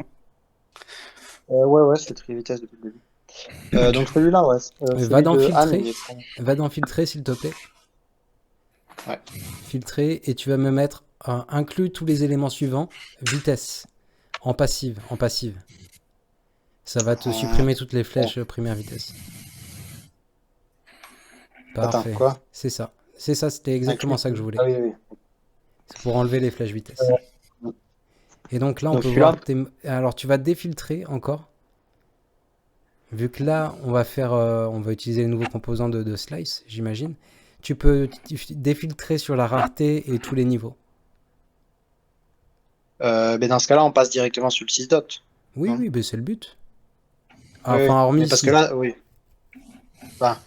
Ouais, c'est tri vitesse depuis le début. Donc celui-là, ouais. Va Celui dans de Anne, filtrer. il est trop- Va dans filtrer s'il te plaît. Ouais. Filtrer et tu vas me mettre inclus tous les éléments suivants. Vitesse. En passive. Ça va te supprimer toutes les flèches première vitesse. Parfait. Attends, quoi? C'est ça. C'était exactement ça que je voulais. Ah oui. C'est pour enlever les flèches vitesse. Et donc là, on Donc peut celui-là- voir Alors, tu vas défiltrer encore. Vu que là, on va utiliser les nouveaux composants de Slice, j'imagine. Tu peux défiltrer sur la rareté et tous les niveaux. Mais dans ce cas-là, on passe directement sur le 6 dot. Oui, Non. mais c'est le but. Oui, Enfin, hormis mais parce si- que là, oui. Enfin,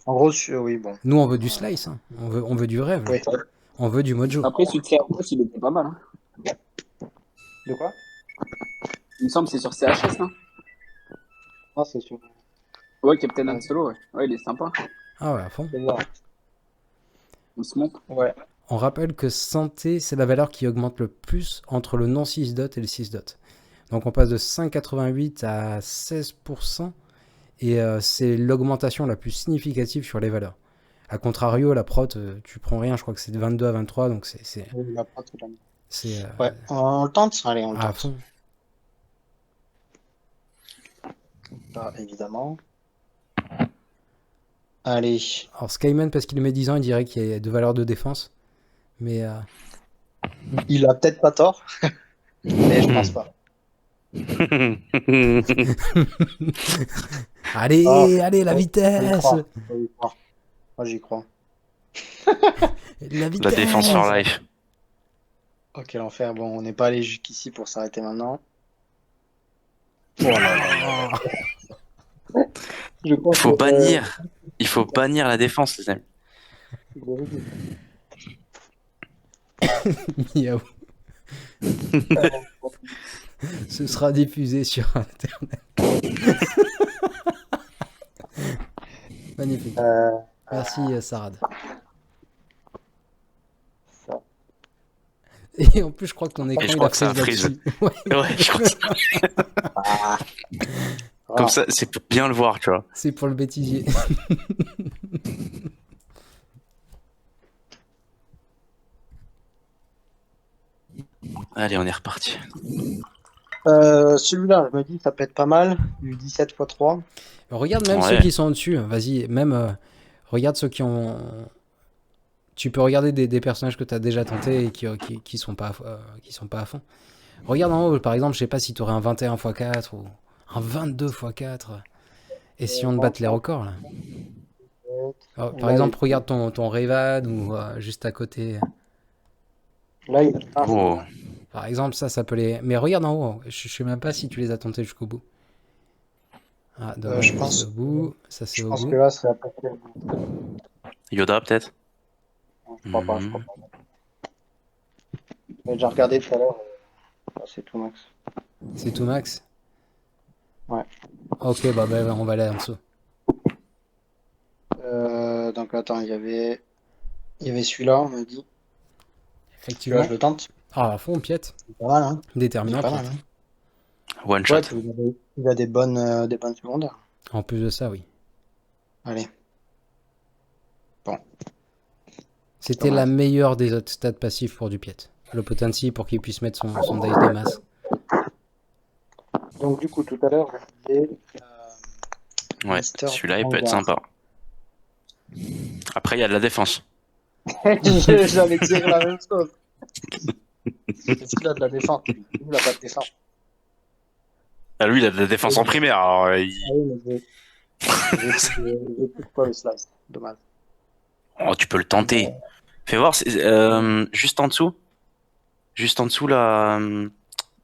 en gros, oui, bon. Nous, on veut du Slice. Hein. On veut du rêve. là. Oui. On veut du Mojo. Après, celui de CHS, il était pas mal. Hein. De quoi? Il me semble que c'est sur CHS, non? Ah, c'est sûr. Ouais, Captain Han Solo, ouais. Ouais, il est sympa. Ah ouais, à fond. On se montre. Ouais. On rappelle que santé, c'est la valeur qui augmente le plus entre le non 6 dot et le 6 dot. Donc on passe de 5,88 à 16%. Et c'est l'augmentation la plus significative sur les valeurs. A contrario, la prot, tu prends rien, je crois que c'est de 22 à 23, donc c'est Oui, la prod, c'est la même. c'est Ouais, on le tente? Allez, on le à tente. fond. Là, évidemment. Allez. Alors Skyman, parce qu'il met 10 ans, il dirait qu'il y a de valeur de défense. Mais Il a peut-être pas tort, mais je pense pas. allez, Ah, allez, la faut y vitesse! croire, faut y croire. Moi, j'y crois. La La vitesse! défense for life. Oh, quel enfer. Bon, on n'est pas allé jusqu'ici pour s'arrêter maintenant. Oh là là. Je crois Il faut que, bannir. Il faut bannir la défense, les amis. Miaou. Ce sera diffusé sur Internet. Magnifique. Merci, Sarad. Ça. Et en plus, je crois que ton écran, je il crois a que ça freeze freeze. là-dessus. Ouais, Ouais, je crois que ça- Comme ça, c'est pour bien le voir, tu vois. c'est pour le bêtisier. Allez, on est reparti. Celui-là, je me dis, ça peut être pas mal. Du 17 x 3. Regarde même Ouais. ceux qui sont au-dessus. Vas-y, même regarde ceux qui ont. Tu peux regarder des personnages que tu as déjà tenté et qui sont pas à fond. Regarde en haut, par exemple, je sais pas si tu aurais un 21 x 4 ou un 22 x 4. Essayons de battre les records là. Alors, par Là, exemple, regarde ton Revan ou juste à côté. Là, il ah, Oh. Par exemple, ça peut les. Mais regarde en haut, je sais même pas si tu les as tentés jusqu'au bout. Ah, dommage, je pense- c'est au bout. Ça, c'est je au pense bout. que là, c'est à peu près. Yoda, peut-être. Je crois pas, je crois pas. J'ai déjà regardé tout à l'heure. C'est tout, max. C'est tout max? Ouais. Ok, bah, on va aller en dessous. Donc, attends, il y avait celui-là, on m'a dit. Effectivement. Celui-là, je le tente. Ah, à fond, Piet. C'est pas mal, hein. Déterminant, C'est pas mal, Piet. hein. One shot. Ouais, puis il a des bonnes secondaires. En plus de ça, oui. Allez. C'était la meilleure des autres stats passifs pour du Piet. Le potency pour qu'il puisse mettre son dice de masse. Donc, du coup, tout à l'heure, je disais. Ouais, Mister celui-là, il peut être Vanguard. sympa. Après, il y a de la défense. J'allais dire la même chose. Est-ce qu'il a de la défense? Il n'a pas de défense. Ah, lui, il a de la défense en primaire. Alors, Ah oui, mais j'ai plus quoi le slice. Dommage. oh, tu peux le tenter. Fais voir, juste en dessous. Juste en dessous, là.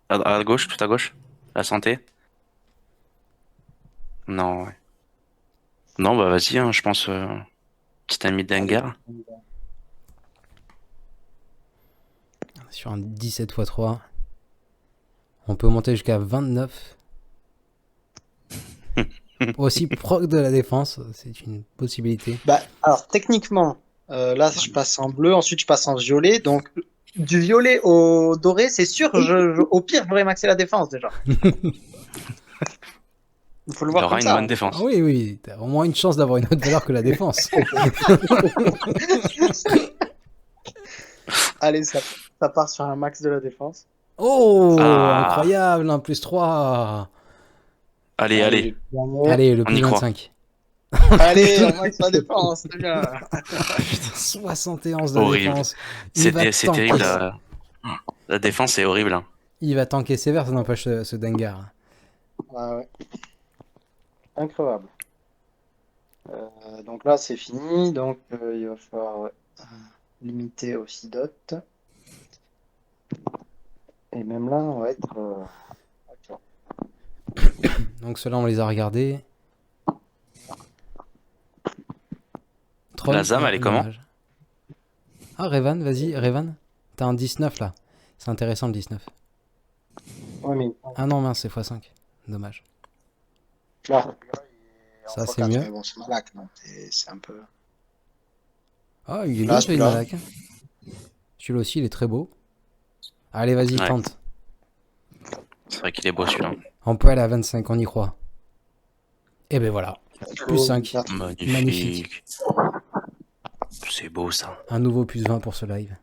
À gauche, tout à gauche. La santé. Non, ouais. Non, bah vas-y, hein, je pense. Petit ami d'Engar. Sur un 17 x 3. On peut monter jusqu'à 29. Aussi proche de la défense, c'est une possibilité. Bah, alors, techniquement, là, je passe en bleu, ensuite je passe en violet. Donc, du violet au doré, c'est sûr, au pire, j'aurais maxé la défense déjà. Il faut le Il voir aura comme une ça. bonne défense. Ah oui, oui, t'as au moins une chance d'avoir une autre valeur que la défense. Allez, ça part sur un max de la défense. Oh, Ah. incroyable, 1 plus 3. Allez, allez. Allez, le On plus y croit. 25. Allez, on max la défense, c'est bien. 71 de Horrible. défense. Il va C'est tanker. terrible. La défense est horrible. Hein. Il va tanker sévère, ça n'empêche ce Dengar. Ah ouais. Incroyable. Donc là, c'est fini. Donc, il va falloir limiter aussi dot. Et même là, on va être. Ok. Donc ceux-là, on les a regardés. Troll, La ZAM, elle est comment? dommage. Ah, Revan, vas-y, Revan. T'as un 19 là. C'est intéressant le 19. Ouais, mais Ah non, mince, c'est x5. Dommage. là, Ça, c'est mieux. Mais bon, c'est Malak, donc c'est un peu. Ah, il est Là, bien, celui-là. Malak. Celui-là aussi, il est très beau. Allez, vas-y, Ouais. tente. C'est vrai qu'il est beau celui-là. On peut aller à 25, on y croit. Et ben voilà. Plus 5. Magnifique. Magnifique. C'est beau ça. Un nouveau plus 20 pour ce live.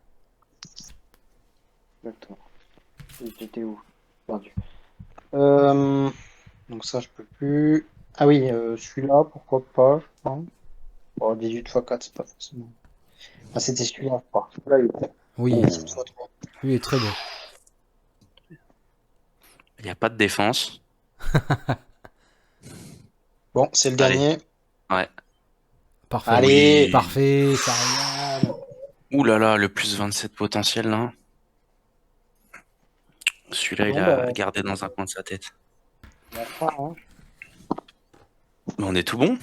Exactement. J'étais où? Perdu. Donc ça, je peux plus. Ah oui, celui-là, pourquoi pas, je pense. Bon, 18 x 4, c'est pas forcément. Ah, c'était celui-là, je crois. Là, Oui, il est 3. lui est très beau. Il n'y a pas de défense. Bon, c'est le Allez. dernier. Ouais. Parfait. Allez. Oui. Parfait, ça regarde. Ouh là là, le plus 27 potentiel là. Celui-là, il Bon, a bah. gardé dans un coin de sa tête. La fin, hein. Mais on est tout bon.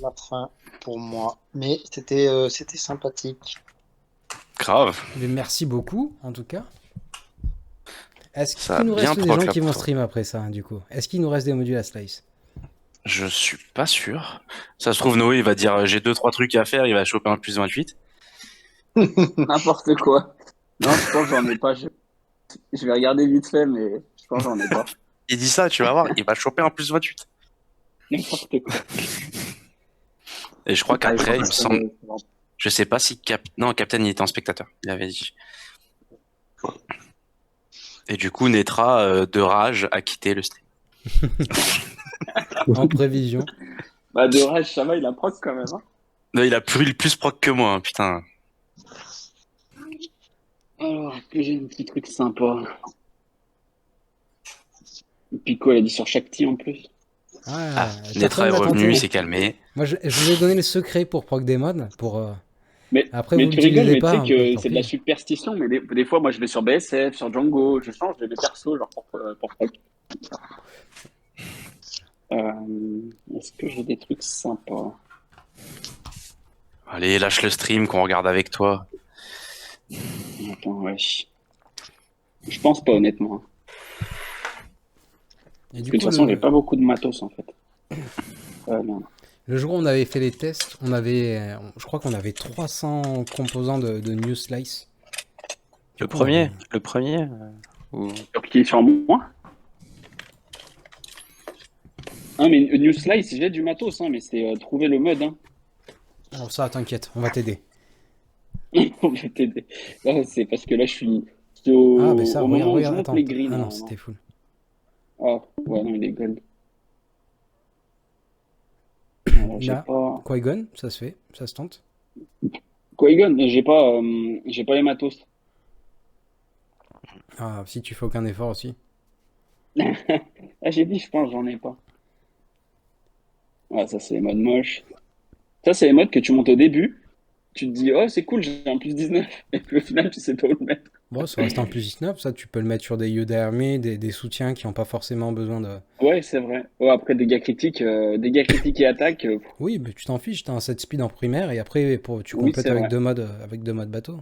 La fin pour moi. Mais c'était sympathique. Grave. Mais merci beaucoup, en tout cas. Est-ce Ça qu'il nous a bien reste des proc, gens là, qui pour vont toi. stream après ça, du coup? Est-ce qu'il nous reste des modules à slice? Je suis pas sûr. Ça se trouve, Noé, il va dire j'ai 2-3 trucs à faire, il va choper un plus 28. N'importe quoi. Non, je pense que j'en ai pas. Je vais regarder vite fait, mais je pense que j'en ai pas. Il dit ça, tu vas voir, il va choper un plus 28. N'importe quoi. Et je crois Ah, qu'après, il me pense que semble. Je sais pas si Non, Captain, il était en spectateur, il avait dit. Et du coup, Netra, de rage, a quitté le stream. En prévision. Bah, de rage, ça va, il a proc quand même. Hein. Non, il a plus proc que moi, hein, putain. Alors, que j'ai un petit truc sympa. Pico, il a dit sur chaque team en plus. Ah, Netra est personne l'a revenu, tenté. il s'est calmé. Moi, je vous ai donné le secret pour proc des mods. Mais, Après, mais vous tu rigoles, l'utilisez mais tu pas. sais Hein, que tant c'est de la pis. superstition. Mais des fois, moi, je vais sur BSF, sur Django, je change de mes persos, genre pour proc. Est-ce que j'ai des trucs sympas? Allez, lâche le stream qu'on regarde avec toi. Attends, ouais. Je pense pas, honnêtement. Et du De toute coup, façon, j'ai pas beaucoup de matos, en fait. Non. le jour où on avait fait les tests, je crois qu'on avait 300 composants de New Slice. Le premier ou... Sur moi? Ah, mais New Slice, j'ai du matos, hein, mais c'est trouver le mode. Hein. Oh, ça, t'inquiète, on va t'aider. On va t'aider. Là, c'est parce que là, je suis au, Ah, ben ça, au moment où je regarde, monte attends. les grilles. Ah non, normalement. c'était full. Ah, ouais, non, il est gold. Alors, j'ai Là, pas... Qui-Gon, ça se fait, ça se tente. Qui-Gon, j'ai pas les matos. Ah, si tu fais aucun effort aussi. Ah, j'ai dit, je pense, j'en ai pas. Ah, ça, c'est les modes moches. Ça, c'est les modes que tu montes au début. Tu te dis, oh, c'est cool, j'ai un plus 19. Et puis au final, tu sais pas où le mettre. Bon, ça reste un plus 19, ça tu peux le mettre sur des Yoda armés, des soutiens qui n'ont pas forcément besoin de... Ouais, c'est vrai. Ouais, après, dégâts critiques et attaques. Oui, mais tu t'en fiches, t'as un 7 speed en primaire et après tu Oui, complètes c'est avec vrai. avec deux modes bateau.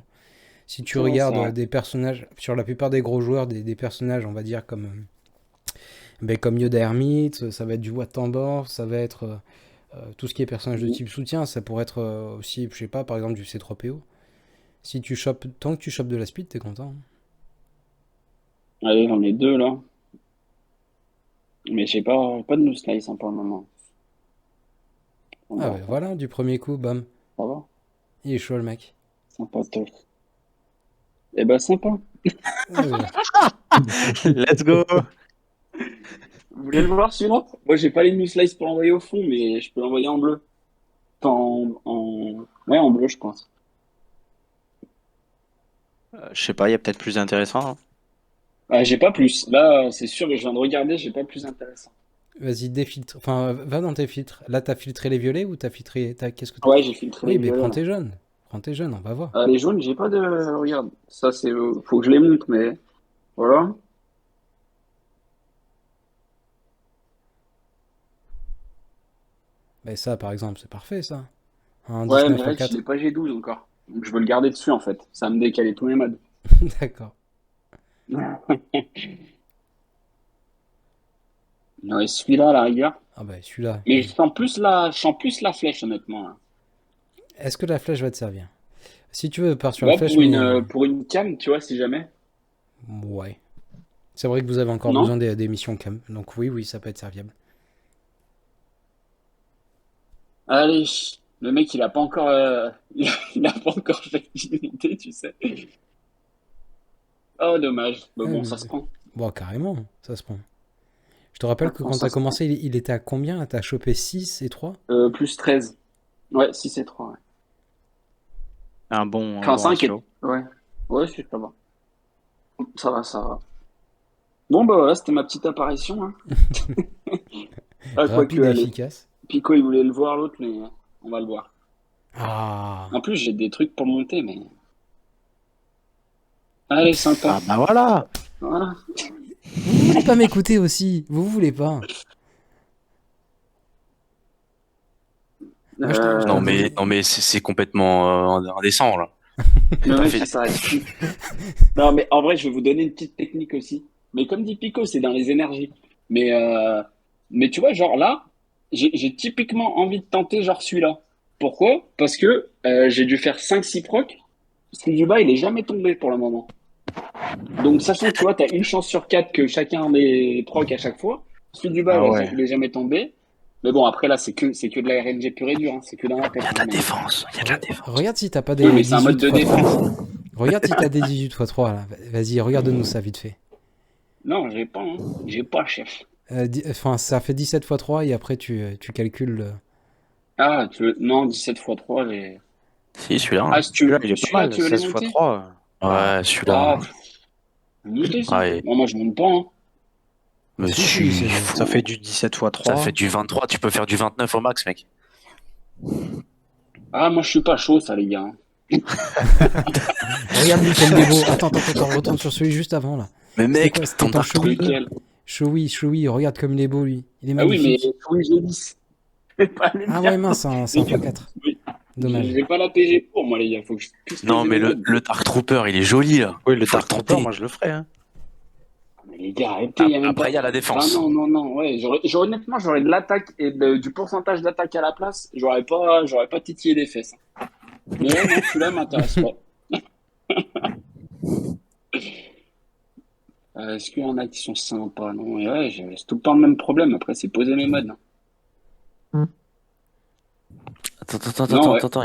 Si tu C'est vrai, c'est regardes vrai. des personnages, sur la plupart des gros joueurs, des personnages, on va dire, comme Yoda Hermite, ça va être du Wat Tambor, ça va être tout ce qui est personnage de type soutien, ça pourrait être aussi, je sais pas, par exemple du C3PO. Si tu chopes, tant que tu chopes de la speed, t'es content. Allez, j'en ai deux là. Mais j'ai pas de new slice hein, pour le moment. On Ah va ouais, faire. voilà, du premier coup, bam, Ça va? il est chaud le mec. Sympa, top. Eh ben, sympa. Let's go. Vous voulez le voir celui-là? Moi, j'ai pas les new slice pour l'envoyer au fond, mais je peux l'envoyer en bleu. Enfin, ouais, en bleu, je pense. Je sais pas, il y a peut-être plus intéressant. Hein. Ah, j'ai pas plus. Là, c'est sûr, mais je viens de regarder, j'ai pas plus intéressant. Vas-y, défiltre. Enfin, va dans tes filtres. Là, t'as filtré les violets ou t'as filtré... Qu'est-ce que t'as... Ouais, j'ai filtré Oui, les mais violets, prends là. tes jaunes. Prends tes jaunes, on va voir. Les jaunes, j'ai pas de. Regarde, ça c'est. Faut que je les monte, mais. Voilà. Mais ça, par exemple, c'est parfait, ça. Un Ouais, 19 mais x Rex, 4. il est pas G12 encore. Donc je veux le garder dessus en fait. Ça va me décaler tous mes modes. D'accord. Ouais, celui-là, à la rigueur. Ah bah, celui-là. Mais je sens plus la flèche, honnêtement. Là. Est-ce que la flèche va te servir? Si tu veux, pars sur la Ouais, flèche, mais... pour une cam, tu vois, si jamais. Ouais. C'est vrai que vous avez encore Non? besoin des missions cam. Donc oui, ça peut être serviable. Allez, le mec, il a pas encore, il a pas encore fait l'unité, tu sais. Oh, dommage. Bah, bon, ça se prend. Bon, carrément, ça se prend. Je te rappelle que quand Ça t'as se commencé, il était à combien? T'as chopé 6 et 3? Plus 13. Ouais, 6 et 3. Ouais. Un bon, Enfin, bon 5 et. ratio. Ouais. Ouais, ça va. Ça va, ça va. Bon, bah voilà, c'était ma petite apparition. Hein. Ah, Rapide quoique, et allez. efficace. Pico, il voulait le voir, l'autre, mais on va le voir. Ah. En plus, j'ai des trucs pour monter, mais. Allez, sympa. Ah bah voilà. Voilà. Vous voulez pas m'écouter aussi? Vous voulez pas? Moi, je t'en- je t'en dis- Non mais c'est complètement indécent là. Le T'as mec, fait- il s'arrête plus. Non, mais en vrai, je vais vous donner une petite technique aussi. Mais comme dit Pico, c'est dans les énergies. Mais, euh, mais tu vois, genre là, j'ai typiquement envie de tenter genre celui-là. Pourquoi? Parce que j'ai dû faire 5-6 procs. Celui du bas, il est jamais tombé pour le moment. Donc, sachant que tu vois, t'as une chance sur 4 que chacun des procs à chaque fois. Celui du bas, Ah ouais, ouais. il est jamais tombé. Mais bon, après là, c'est que de la RNG pure et dure. Hein. C'est que dans la tête. Il y a de la Mais- défense, il y a de la défense. Regarde si t'as pas des Oui, mais c'est un mode de 18x3. défense. Regarde si t'as des 18x3 là. Vas-y, regarde-nous ça vite fait. Non, j'ai pas, hein. J'ai pas, chef. Enfin, ça fait 17x3 et après tu calcules. Ah, non, 17 x 3, j'ai. Si, celui-là. Ah, si tu Celui-là, il est pas celui-là, mal. tu veux les 16 x monter? 3. Ouais, celui-là. Ah, monter ça. Ouais. Moi, je monte pas, hein. Mais Si, si, si, Ça fait du 17 x 3. ça fait du 23, tu peux faire du 29 au max, mec. Ah, moi, je suis pas chaud, ça, les gars. Hein. Regarde lui comme des beaux. Attends, retourne sur celui juste avant là. Mais mec, quoi, c'était ton ton Dark cheveu? Trooper. Lequel? Choui, regarde comme il est beau lui. Il est Ah oui, mais magnifique. oui, j'ai 10. Je vais pas les Ah faire. ouais, mince, c'est un x4. Oui. Dommage. J'ai pas la PG pour moi, les gars. Faut que je puisse Non, les mais modes. le Dark Trooper, il est joli là. Oui, le Faut Dark le Trooper, tenter. moi je le ferai. Hein. Mais les gars, arrêtez. Y a même Après, pas... il y a la défense. Ah non. Ouais, honnêtement, j'aurais de l'attaque et du pourcentage d'attaque à la place. J'aurais pas titillé des fesses. Mais là, non, celui-là m'intéresse pas. Est-ce qu'il y en a qui sont sympas? Non, et ouais, c'est tout le temps le même problème. Après, c'est poser mes modes. Non, ouais. Attends.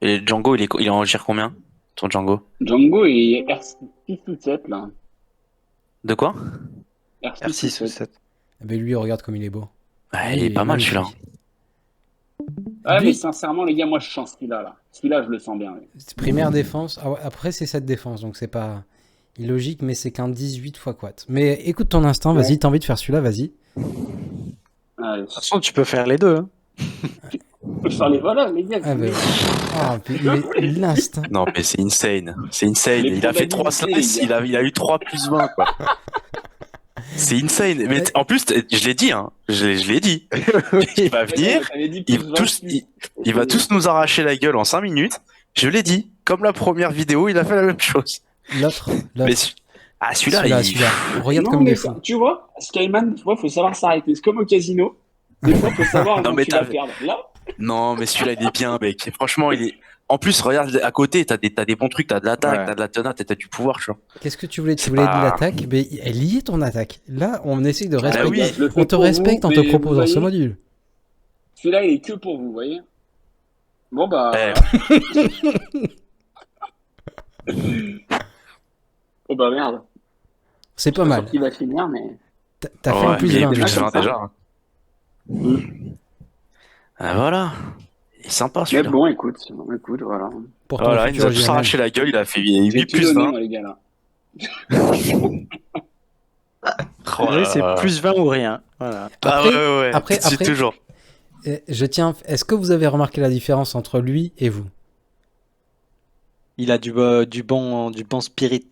Et Django, il est en gire combien? Ton Django? Django, il est R6 ou 7, là. De quoi? R6 ou 7. Mais lui, regarde comme il est beau. Ouais, il est pas mal celui-là. magnifique. Ouais, Lui- mais sincèrement, les gars, moi, je sens celui-là, là. Celui-là, je le sens bien. Oui. C'est primaire défense. Ah ouais, après, c'est cette défense, donc c'est pas illogique, mais c'est qu'un 18 x quad. Mais écoute ton instinct, vas-y, t'as envie de faire celui-là, vas-y. Allez. De toute façon, tu peux faire les deux. Hein. Enfin, voilà, les gars. Ah, bah, ah, mais l'instinct. Non, mais c'est insane. C'est insane. Les Il a fait 3 probabilités, slices, les gars. il a eu 3 plus 20, quoi. C'est insane. Mais en plus, je l'ai dit, hein. Je l'ai dit. Il va venir, il va tous nous arracher la gueule en 5 minutes. Je l'ai dit. Comme la première vidéo, il a fait la même chose. L'autre. Mais celui-là, Celui-là. Regarde Non, comme il mais est fou. tu vois, Skyman, tu vois, faut savoir s'arrêter. C'est comme au casino. Des fois, faut savoir Non, quand mais tu vas t'as- perdre. Là, Non, mais celui-là, il est bien, mec. Franchement, il est. En plus, regarde à côté, t'as des bons trucs, t'as de l'attaque, Ouais. t'as de la tenace, t'as du pouvoir, tu vois. Qu'est-ce que tu voulais? Tu C'est voulais pas- de l'attaque? Mais elle y est ton attaque. Là, on essaye de respecter. oui. je le fais On te pour respecte vous, en te mais proposant vous ce voyez, module. celui-là, il est que pour vous, vous voyez. Bon, bah. Eh. Oh, bah merde. C'est pas mal. Il va finir, mais. T'as fait un plus il est 20. plus déjà. 20 déjà. Ah, voilà. Il est sympa Mais celui-là. bon, écoute, voilà. Pour ton Voilà, il nous futur a tous JML. arraché la gueule, il a fait J'ai 8 tout plus donné, 20. moi, les gars, là. Oh là C'est là. plus 20 ou rien. Voilà. Ah Après- ouais. après- C'est toujours. Je tiens. Est-ce que vous avez remarqué la différence entre lui et vous? Il a du bon spirit.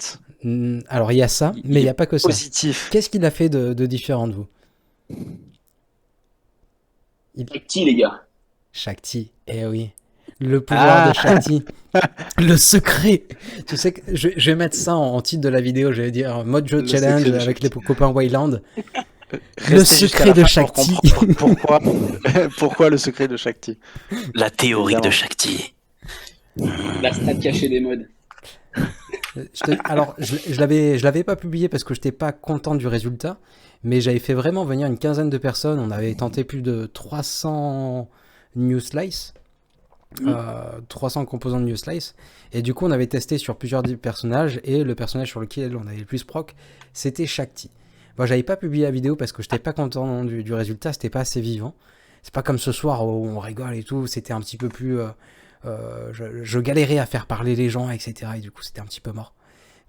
Alors il y a ça, mais il n'y a pas que ça. Positif. Qu'est-ce qu'il a fait de différent de vous? Qui, les gars? Shakti, eh oui. Le pouvoir de Shakti. Le secret. Tu sais que je vais mettre ça en titre de la vidéo, je vais dire mode jeu Le challenge secret de avec les Shakti. copains Wayland. Le Restez jusqu'à secret la de fin pour Shakti. comprendre pourquoi le secret de Shakti. La théorie de Évidemment. Shakti. La stat cachée des modes. Alors, je l'avais pas publié parce que je n'étais pas content du résultat, mais j'avais fait vraiment venir une quinzaine de personnes. On avait tenté plus de 300 New Slice, 300 composants de New Slice, et du coup, on avait testé sur plusieurs personnages, et le personnage sur lequel on avait le plus proc, c'était Shakti. Moi, j'avais pas publié la vidéo parce que je n'étais pas content du résultat, c'était pas assez vivant. C'est pas comme ce soir où on rigole et tout. C'était un petit peu plus. Je galérais à faire parler les gens, etc. Et du coup, c'était un petit peu mort.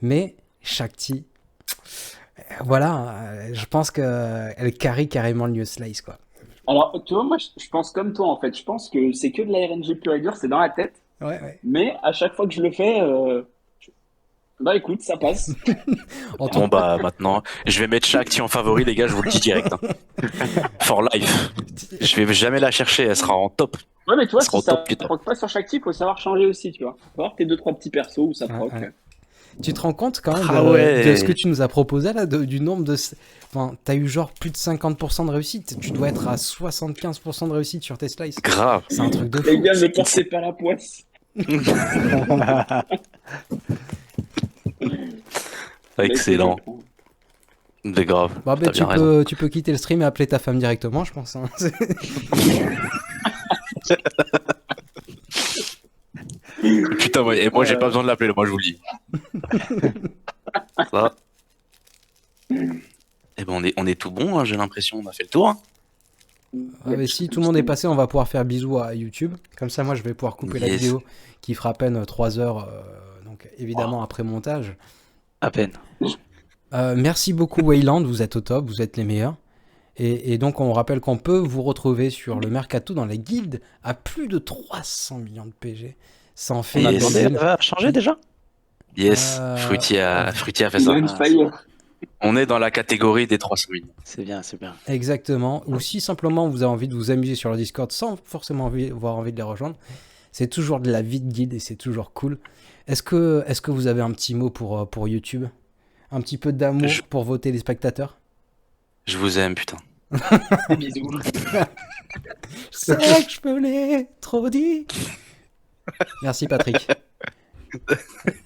Mais Shakti, voilà, je pense qu'elle carry carrément le New Slice, quoi. Alors, tu vois, moi, je pense comme toi, en fait. Je pense que c'est que de la RNG pure et dure, c'est dans la tête. Ouais. Mais à chaque fois que je le fais, bah écoute, ça passe. Bon bah maintenant, je vais mettre Shakti en favori les gars, je vous le dis direct. Hein. For life. Je vais jamais la chercher, elle sera en top. Ouais, mais tu vois, Elle sera si au ça top du top. proc pas sur chaque type, faut savoir changer aussi, tu vois. Faut avoir tes 2-3 petits persos où ça proc. Ouais. Tu te rends compte quand même Ah de, ouais. de ce que tu nous as proposé là, du nombre de... Enfin, t'as eu genre plus de 50% de réussite. Tu dois être à 75% de réussite sur tes slices. Grave. C'est un truc de Les fou. gars, ne portez pas la poisse. Excellent. Bah, écoute, Mais grave. Bon, T'as bien raison. tu peux quitter le stream et appeler ta femme directement, je pense. Hein. Putain, ouais, et moi j'ai pas besoin de l'appeler, moi je vous le dis. Ça. Eh ben on est tout bon, hein, j'ai l'impression, on a fait le tour. Hein. Ah, mais si tout le monde est passé, on va pouvoir faire bisous à YouTube. Comme ça, moi, je vais pouvoir couper la Yes. vidéo qui fera à peine 3 heures, donc évidemment après montage. À peine. Merci beaucoup Wayland, vous êtes au top, vous êtes les meilleurs. Et donc on rappelle qu'on peut vous retrouver sur le Mercato dans la guilde à plus de 300 millions de PG. Ça en fait On a une demandé belle. Ça a changé déjà? Yes, Euh, Fruity a fait Il ça. a une fire. On est dans la catégorie des 300 000. C'est bien, c'est bien. Exactement. Ou si simplement vous avez envie de vous amuser sur le Discord sans forcément avoir envie de les rejoindre, c'est toujours de la vie de guide et c'est toujours cool. Est-ce que vous avez un petit mot pour YouTube? Un petit peu d'amour pour vos téléspectateurs? Je vous aime, putain. Bisous. Je sais que je me l'ai trop dit. Merci Patrick.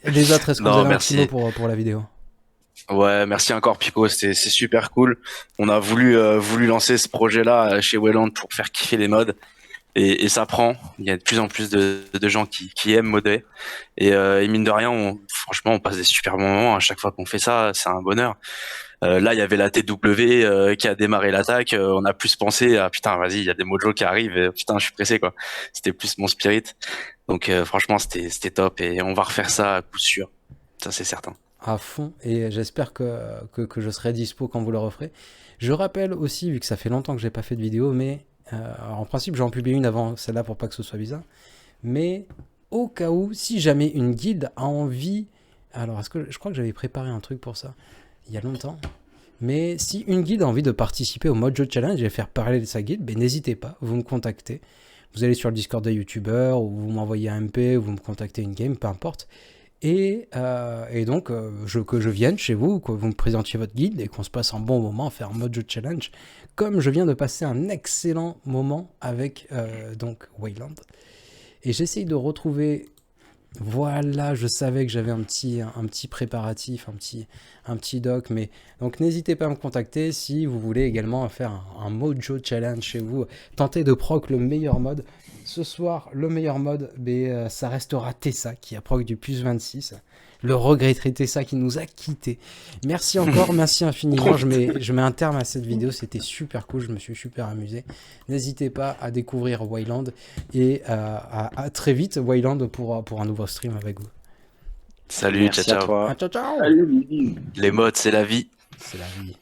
Et les autres, est-ce que Non, vous avez merci. un petit mot pour la vidéo? Ouais, merci encore Pico, c'est super cool. On a voulu lancer ce projet-là chez Wayland pour faire kiffer les mods et ça prend. Il y a de plus en plus de gens qui aiment modder et mine de rien, franchement, on passe des super bons moments à chaque fois qu'on fait ça. C'est un bonheur. Là, il y avait la TW qui a démarré l'attaque. On a plus pensé à putain, vas-y, il y a des mojos qui arrivent. Et, putain, je suis pressé quoi. C'était plus mon spirit. Donc franchement, c'était top et on va refaire ça à coup sûr. Ça, c'est certain. À fond, et j'espère que je serai dispo quand vous le referez. Je rappelle aussi, vu que ça fait longtemps que j'ai pas fait de vidéo, mais en principe j'en publie une avant celle-là pour pas que ce soit bizarre. Mais au cas où, si jamais une guilde a envie, alors est-ce que je crois que j'avais préparé un truc pour ça il y a longtemps. Mais si une guilde a envie de participer au Mojo Challenge et faire parler de sa guilde, ben n'hésitez pas, vous me contactez. Vous allez sur le Discord des youtubeurs, ou vous m'envoyez un MP, ou vous me contactez une game, peu importe. Et donc, que je vienne chez vous, que vous me présentiez votre guide et qu'on se passe un bon moment à faire un Mojo Challenge, comme je viens de passer un excellent moment avec donc Wayland. Et j'essaye de retrouver... Voilà, je savais que j'avais un petit préparatif, un petit doc, mais donc n'hésitez pas à me contacter si vous voulez également faire un Mojo Challenge chez vous. Tentez de proc le meilleur mode. Ce soir, le meilleur mode, ça restera Tessa qui a proc du plus 26. Le regretterait Tessa qui nous a quittés. Merci encore, merci infiniment. Je mets un terme à cette vidéo, c'était super cool, je me suis super amusé. N'hésitez pas à découvrir Wayland et à très vite Wayland pour un nouveau stream avec vous. Salut, Merci ciao, à ciao. toi. Ciao, ciao. Salut, bisous. Les mods, c'est la vie. C'est la vie.